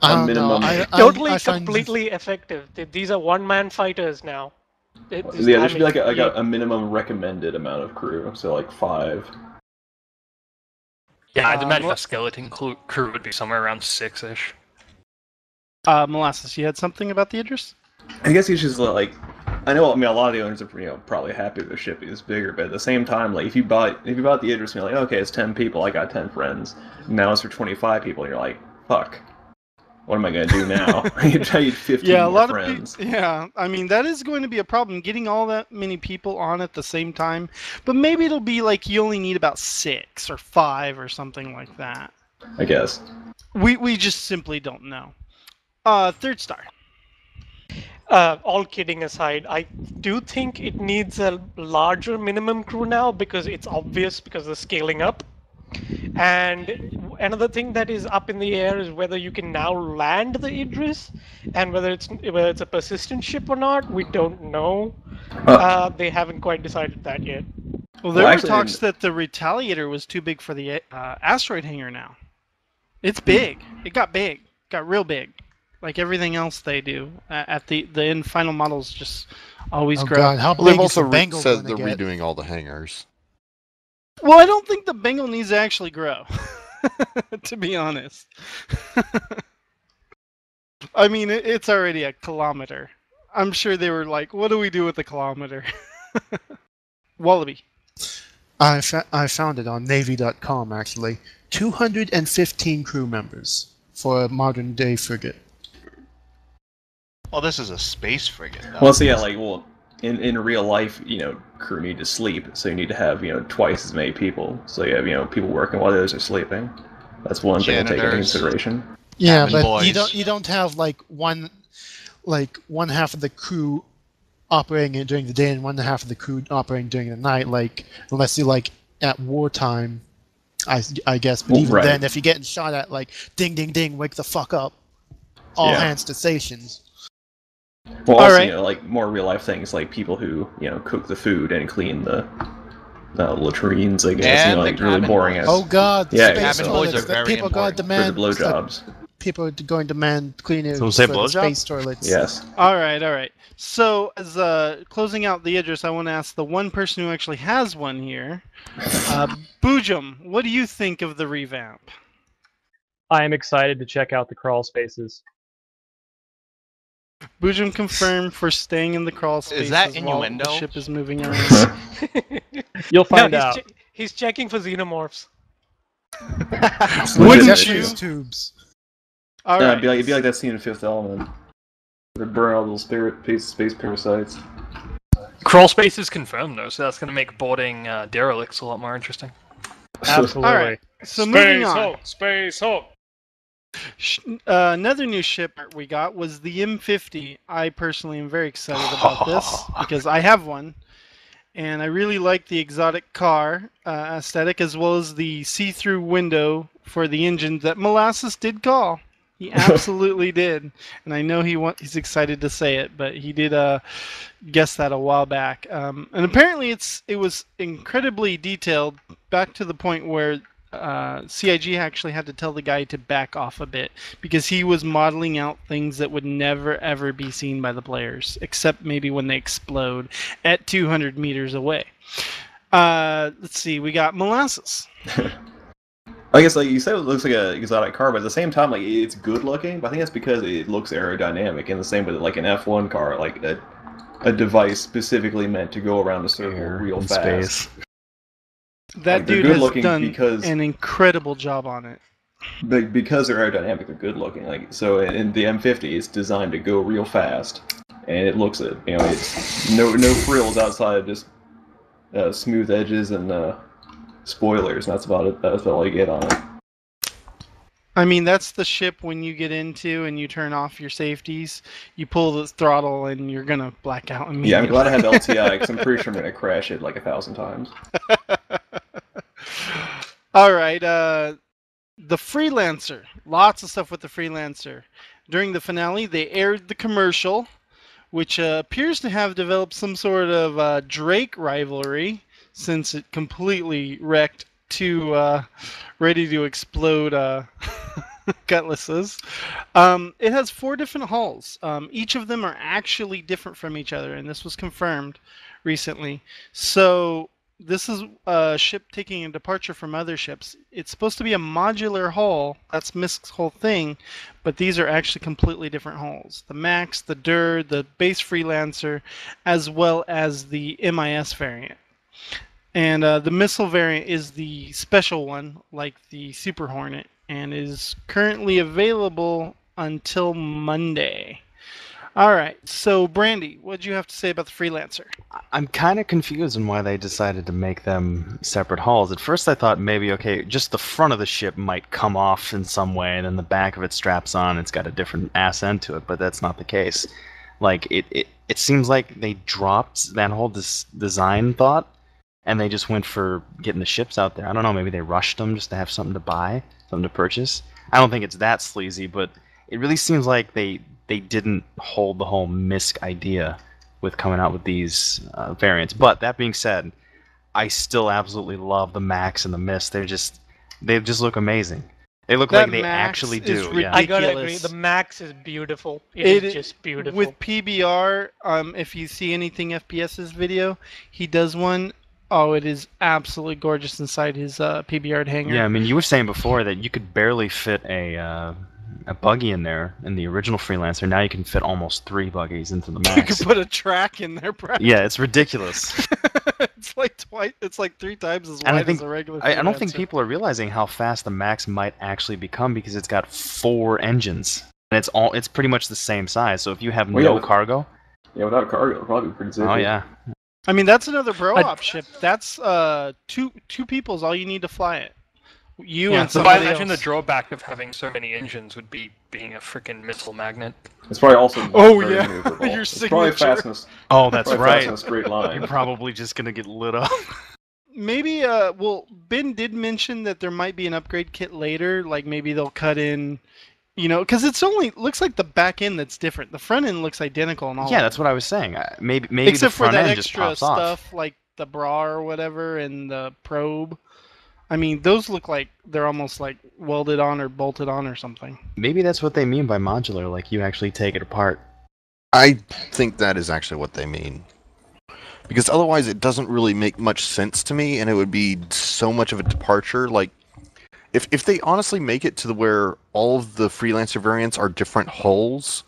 I don't minimum. know. Totally, I find completely effective. These are one-man fighters now. Yeah, there should be like a minimum recommended amount of crew, so like 5. Yeah, I'd imagine a skeleton crew would be somewhere around 6-ish. Molasses, you had something about the Idris? I guess it's just like I know. I mean, a lot of the owners are probably happy with the ship is bigger, but at the same time, like if you bought the Idris, and you're like, okay, it's 10 people, I got 10 friends. Now it's for 25 people, and you're like, fuck. What am I gonna do now? I need 15 Yeah, a more lot friends. of people. Yeah, I mean that is going to be a problem getting all that many people on at the same time. But maybe it'll be like you only need about 6 or 5 or something like that. I guess. We just simply don't know. 3rd star. All kidding aside, I do think it needs a larger minimum crew now because it's obvious because of the scaling up. And another thing that is up in the air is whether you can now land the Idris, and whether it's a persistent ship or not. We don't know. They haven't quite decided that yet. Well, there were talks that the Retaliator was too big for the asteroid hangar now. It's big. It got big. Got real big. Like everything else they do. At the end final models just always grow. God, how Well, they've big is the also Bengal said gonna they're get? redoing all the hangars. Well, I don't think the Bengal needs to actually grow, to be honest. I mean, it's already a kilometer. I'm sure they were like, what do we do with a kilometer? Wallaby. I found it on Navy.com, actually. 215 crew members for a modern day frigate. Well, this is a space frigate, though. Well, so yeah, in real life, crew need to sleep, so you need to have, twice as many people. So you have, people working while others are sleeping. That's one thing to take into Janitors. consideration. Yeah, Cabin but boys. you don't have one half of the crew operating during the day and one half of the crew operating during the night. Like unless you're like at wartime, I guess. But even Right. then, if you're getting shot at, like ding ding ding, wake the fuck up, all Yeah. hands to stations. Well, All also, right. like more real life things, like people who cook the food and clean the latrines, I guess. And the like really cabin boring. boys. As Oh God, the Yeah, space cabin boys toilets are that very people going to important for the demand. blowjobs. People are going to demand cleaners So say for the blowjob? space toilets. Yes. All right. So, as closing out the Idris, I want to ask the one person who actually has one here, Boojum, what do you think of the revamp? I am excited to check out the crawl spaces. Boojum confirmed for staying in the crawl spaces Is that while the innuendo? ship is moving around. You'll find no, out. He's checking for xenomorphs. Wouldn't Test you? tubes. All Yeah, right. it'd be like that scene in Fifth Element. They burn all those space parasites. Crawl space is confirmed, though, so that's going to make boarding derelicts a lot more interesting. Absolutely. All right. So moving on. Space Hulk. Another new ship we got was the M50. I personally am very excited about this because I have one, and I really like the exotic car aesthetic as well as the see-through window for the engine that Molasses did call. He absolutely did, and I know he's excited to say it, but he did guess that a while back. And apparently it was incredibly detailed, back to the point where CIG actually had to tell the guy to back off a bit because he was modeling out things that would never ever be seen by the players, except maybe when they explode at 200 meters away. Let's see, we got Molasses. I guess, like you said, it looks like an exotic car, but at the same time, like it's good looking. But I think that's because it looks aerodynamic, in the same way that like an F1 car, like a device specifically meant to go around a circle Air real in fast. space. That Like, they're dude good has looking done because an incredible job on it. because they're aerodynamic, they're good looking. Like so, in the M50, it's designed to go real fast, and it looks it. You know, it's no frills outside of just smooth edges and spoilers. And that's about it. That's all you get on it. I mean, that's the ship when you get into and you turn off your safeties, you pull the throttle and you're gonna black out immediately. Yeah, I'm glad I have LTI because I'm pretty sure I'm gonna crash it like 1,000 times. All right, the Freelancer. Lots of stuff with the Freelancer. During the finale, they aired the commercial, which appears to have developed some sort of Drake rivalry, since it completely wrecked two ready to explode cutlasses. It has 4 different hulls. Each of them are actually different from each other, and this was confirmed recently. So this is a ship taking a departure from other ships. It's supposed to be a modular hull. That's Misk's whole thing, but these are actually completely different hulls. The Max, the DUR, the base Freelancer, as well as the MIS variant. And the missile variant is the special one, like the Super Hornet, and is currently available until Monday. All right, so Brandy, what do you have to say about the Freelancer? I'm kind of confused on why they decided to make them separate hulls. At first I thought maybe, okay, just the front of the ship might come off in some way, and then the back of it straps on, it's got a different ass end to it, but that's not the case. Like, it seems like they dropped that whole design thought, and they just went for getting the ships out there. I don't know, maybe they rushed them just to have something to buy, something to purchase. I don't think it's that sleazy, but it really seems like they didn't hold the whole MISC idea with coming out with these variants. But that being said, I still absolutely love the Max and the Mist. They just look amazing. They look like they actually do. Yeah. I gotta agree. The Max is beautiful. It is just beautiful. With PBR, if you see anything FPS's video, he does one. Oh, it is absolutely gorgeous inside his PBR hangar. Yeah, I mean, you were saying before that you could barely fit a buggy in there in the original Freelancer. Now you can fit almost 3 buggies into the Max. You could put a track in there, practically. Yeah, it's ridiculous. It's like twice. It's like 3 times as wide as a regular. I don't think people are realizing how fast the Max might actually become because it's got 4 engines and it's pretty much the same size. So if you have no cargo, without cargo, it'll probably be pretty zippy. Oh yeah. I mean, that's another bro-op ship. That's two people's all you need to fly it. And somebody I imagine else. the drawback of having so many engines would be being a freaking missile magnet. It's probably also very maneuverable. Your it's probably fastness. Oh, that's right. Fast in a straight line. You're probably just gonna get lit up. Maybe Ben did mention that there might be an upgrade kit later. Like maybe they'll cut in, because it's only looks like the back end that's different. The front end looks identical and all. Yeah, that's what I was saying. Maybe except the front for that end extra just pops stuff off. like the bra or whatever and the probe. I mean, those look like they're almost like welded on or bolted on or something. Maybe that's what they mean by modular, like you actually take it apart. I think that is actually what they mean. Because otherwise it doesn't really make much sense to me, and it would be so much of a departure. Like, if they honestly make it to where all of the Freelancer variants are different hulls,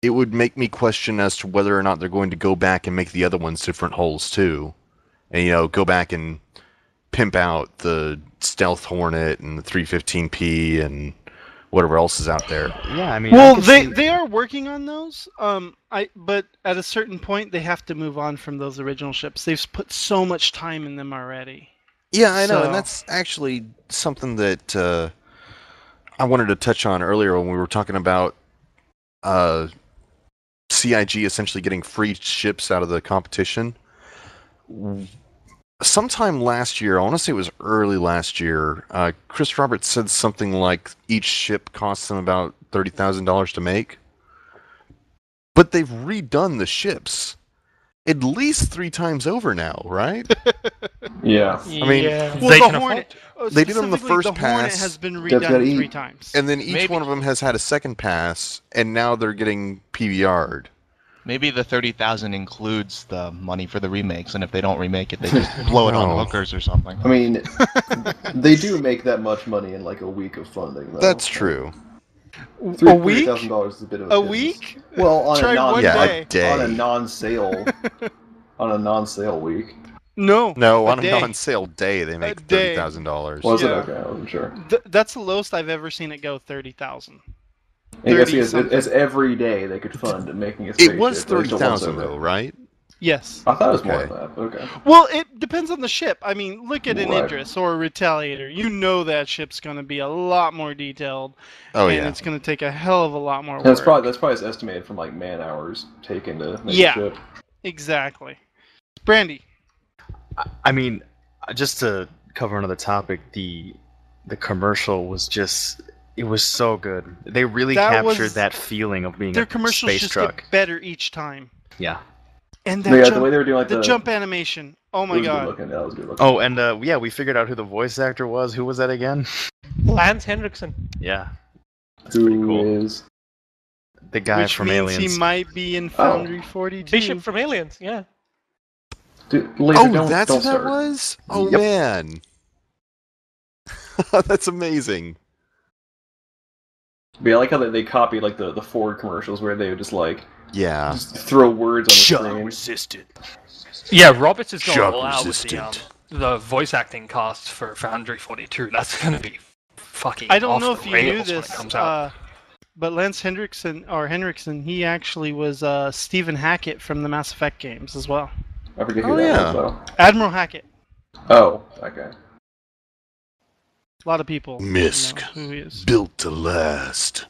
it would make me question as to whether or not they're going to go back and make the other ones different hulls too. And, go back and pimp out the Stealth Hornet and the 315P and whatever else is out there. Yeah, I mean... Well, they are working on those, but at a certain point they have to move on from those original ships. They've put so much time in them already. Yeah, I know, and that's actually something that I wanted to touch on earlier when we were talking about CIG essentially getting free ships out of the competition. Sometime last year, I want to say it was early last year, Chris Roberts said something like each ship costs them about $30,000 to make. But they've redone the ships at least 3 times over now, right? Yeah. I mean, well, the Hornet, they did them the first the pass. Hornet has been redone 3 times. And then each one of them has had a second pass, and now they're getting PBR'd. Maybe the 30,000 includes the money for the remakes, and if they don't remake it, they just blow it on hookers or something. I mean, they do make that much money in like a week of funding, though. That's true. A week? $30,000 is a bit of a business. week? Well, on Try a one day. A day. on a non-sale week. No. No, a on day. an on-sale day, they make day. $30,000. Was it? Yeah. Okay, I wasn't sure. That's the lowest I've ever seen it go. 30,000. I guess 30 it's every day they could fund making a It spaceship. was at least once 30,000 over. though, right? Yes. I thought it was more Okay. than that. Okay. Well, it depends on the ship. I mean, look at an Right. Idris or a Retaliator. You know that ship's going to be a lot more detailed, Oh and yeah. it's going to take a hell of a lot more work. That's probably estimated from like man hours taken to make Yeah. a ship. Exactly. Brandy. I mean, just to cover another topic, the commercial was just, it was so good. They really That captured was- that feeling of being Their a commercials space just truck. get better each time. Yeah. And Yeah, that the jump, way they were doing like the jump animation. Oh it my was good god. looking. That was good looking. Oh, and yeah, we figured out who the voice actor was. Who was that again? Lance Henriksen. Yeah. That's Who pretty cool. is The guy Which from means Aliens. he might be in Foundry 42. Bishop from Aliens, yeah. Dude, Laser, Oh, don't, that's don't what that start. was? Oh Yep. man. That's amazing. But yeah, I like how they copied like the Ford commercials where they would just like Yeah. just throw words on the screen. resistant. Yeah, Roberts is going Shock all out with resistant. the voice acting cast for Foundry 42. That's going to be fucking I don't off know the if you knew rails when it this, comes out. but Lance Henriksen, he actually was Stephen Hackett from the Mass Effect games as well. I forget who Oh, that yeah. was though. Admiral Hackett. Oh, okay. A lot of people Misk. know who he is. Built to last.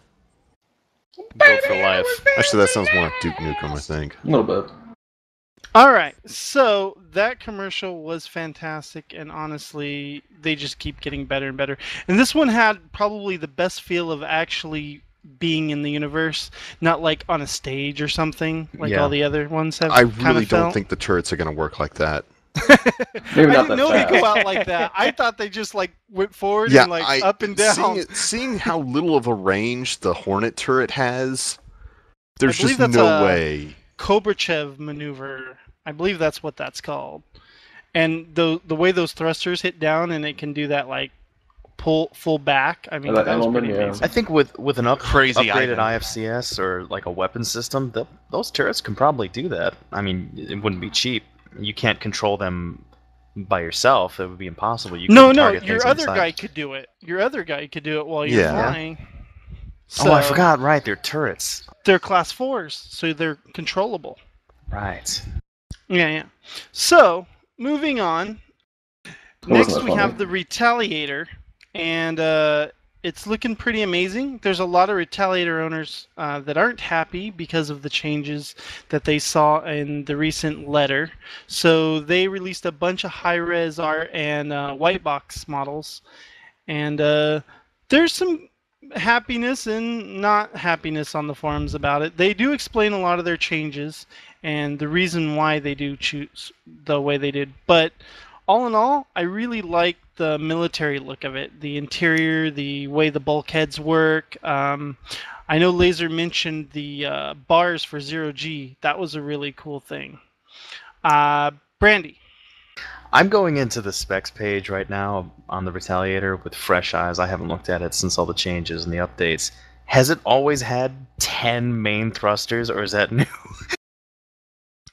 Built for life. Actually, that sounds more like Duke Nukem, I think. A little bit. All right, so that commercial was fantastic, and honestly, they just keep getting better and better. And this one had probably the best feel of actually being in the universe, not like on a stage or something like Yeah. all the other ones have. I kind really of don't felt. think the turrets are going to work like that. Maybe I not didn't that know they fast. go out like that. I thought they just like went forward Yeah, and like up and down. Seeing how little of a range the Hornet turret has, there's believe just that's no a- way. Kobrachev maneuver. I believe that's what that's called. And the way those thrusters hit down and it can do that like pull full back. I mean, that that was element, pretty yeah. amazing. I think with an Crazy upgraded Ivan. IFCS or like a weapon system, those turrets can probably do that. I mean, it wouldn't be cheap. You can't control them by yourself. It would be impossible. You No, couldn't no, target your things on the other side. guy could do it. Your other guy could do it while you're Yeah. flying. Oh, I So, forgot. Right, they're turrets. They're class 4s, so they're controllable. Right. Yeah. So, moving on. wasn't Next, that we funny. have the Retaliator, and it's looking pretty amazing. There's a lot of Retaliator owners that aren't happy because of the changes that they saw in the recent letter. So they released a bunch of high-res art and white box models, and there's some happiness and not happiness on the forums about it. They do explain a lot of their changes and the reason why they do choose the way they did, but all in all, I really like the military look of it. The interior, the way the bulkheads work. I know Laser mentioned the bars for 0G. That was a really cool thing. Brandy. I'm going into the specs page right now on the Retaliator with fresh eyes. I haven't looked at it since all the changes and the updates. Has it always had 10 main thrusters, or is that new?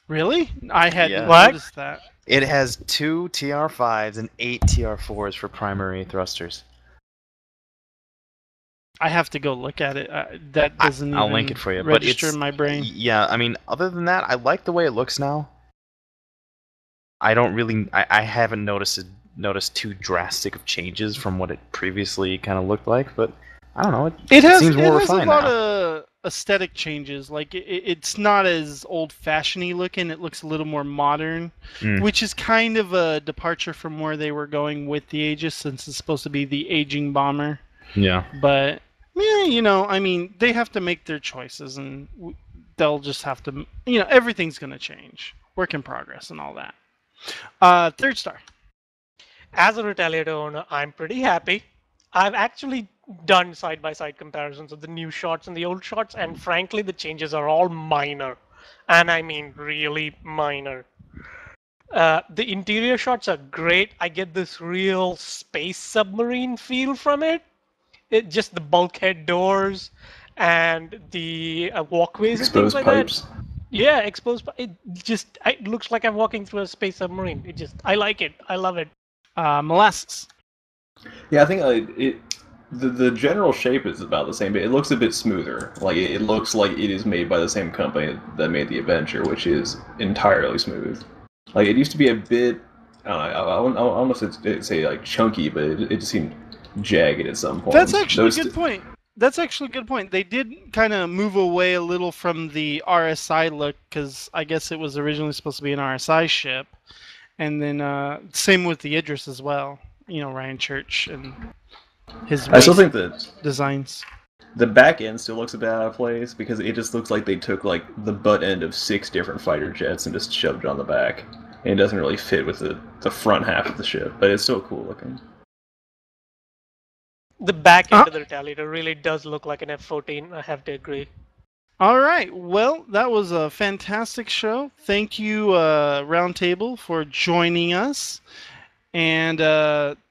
Really? I hadn't Yeah. noticed that. It has 2 TR5s and 8 TR4s for primary thrusters. I have to go look at it. That doesn't I'll even link it for you. But register it's, in my brain. Yeah, I mean, other than that, I like the way it looks now. I don't really, I haven't noticed too drastic of changes from what it previously kind of looked like, but I don't know. It seems more has a refined lot now. of aesthetic changes. Like it's not as old-fashioned looking. It looks a little more modern, which is kind of a departure from where they were going with the Aegis, since it's supposed to be the aging bomber. Yeah. But yeah, I mean, they have to make their choices, and they'll just have to. Everything's gonna change. Work in progress and all that. Third star. As a Retaliator owner, I'm pretty happy. I've actually done side-by-side comparisons of the new shots and the old shots, and frankly, the changes are all minor. And I mean really minor. The interior shots are great. I get this real space submarine feel from it. Just the bulkhead doors and the walkways and Exposed things like pipes. Yeah, exposed. It looks like I'm walking through a space submarine. I like it. I love it. Molasses. Yeah, I think the general shape is about the same, but it looks a bit smoother. Like it looks like it is made by the same company that made the Adventure, which is entirely smooth. Like it used to be a bit, I almost say like chunky, but it just seemed jagged at some point. That's actually a good point. That's actually a good point. They did kind of move away a little from the RSI look, because I guess it was originally supposed to be an RSI ship. And then same with the Idris as well. You know, Ryan Church and his I still think that designs. The back end still looks a bit out of place, because it just looks like they took like the butt end of 6 different fighter jets and just shoved it on the back. And it doesn't really fit with the front half of the ship, but it's still cool looking. The back end of the Retaliator really does look like an F-14, I have to agree. All right. Well, that was a fantastic show. Thank you, Roundtable, for joining us. And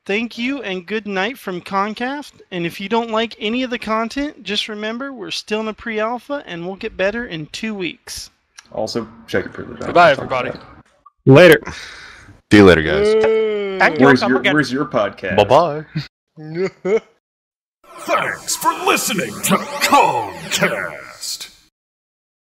thank you and good night from Concast. And if you don't like any of the content, just remember we're still in a pre-alpha and we'll get better in 2 weeks. Also, check your privilege. Goodbye, everybody. Later. See you later, guys. Where's your podcast? Bye-bye. Thanks for listening to Concast.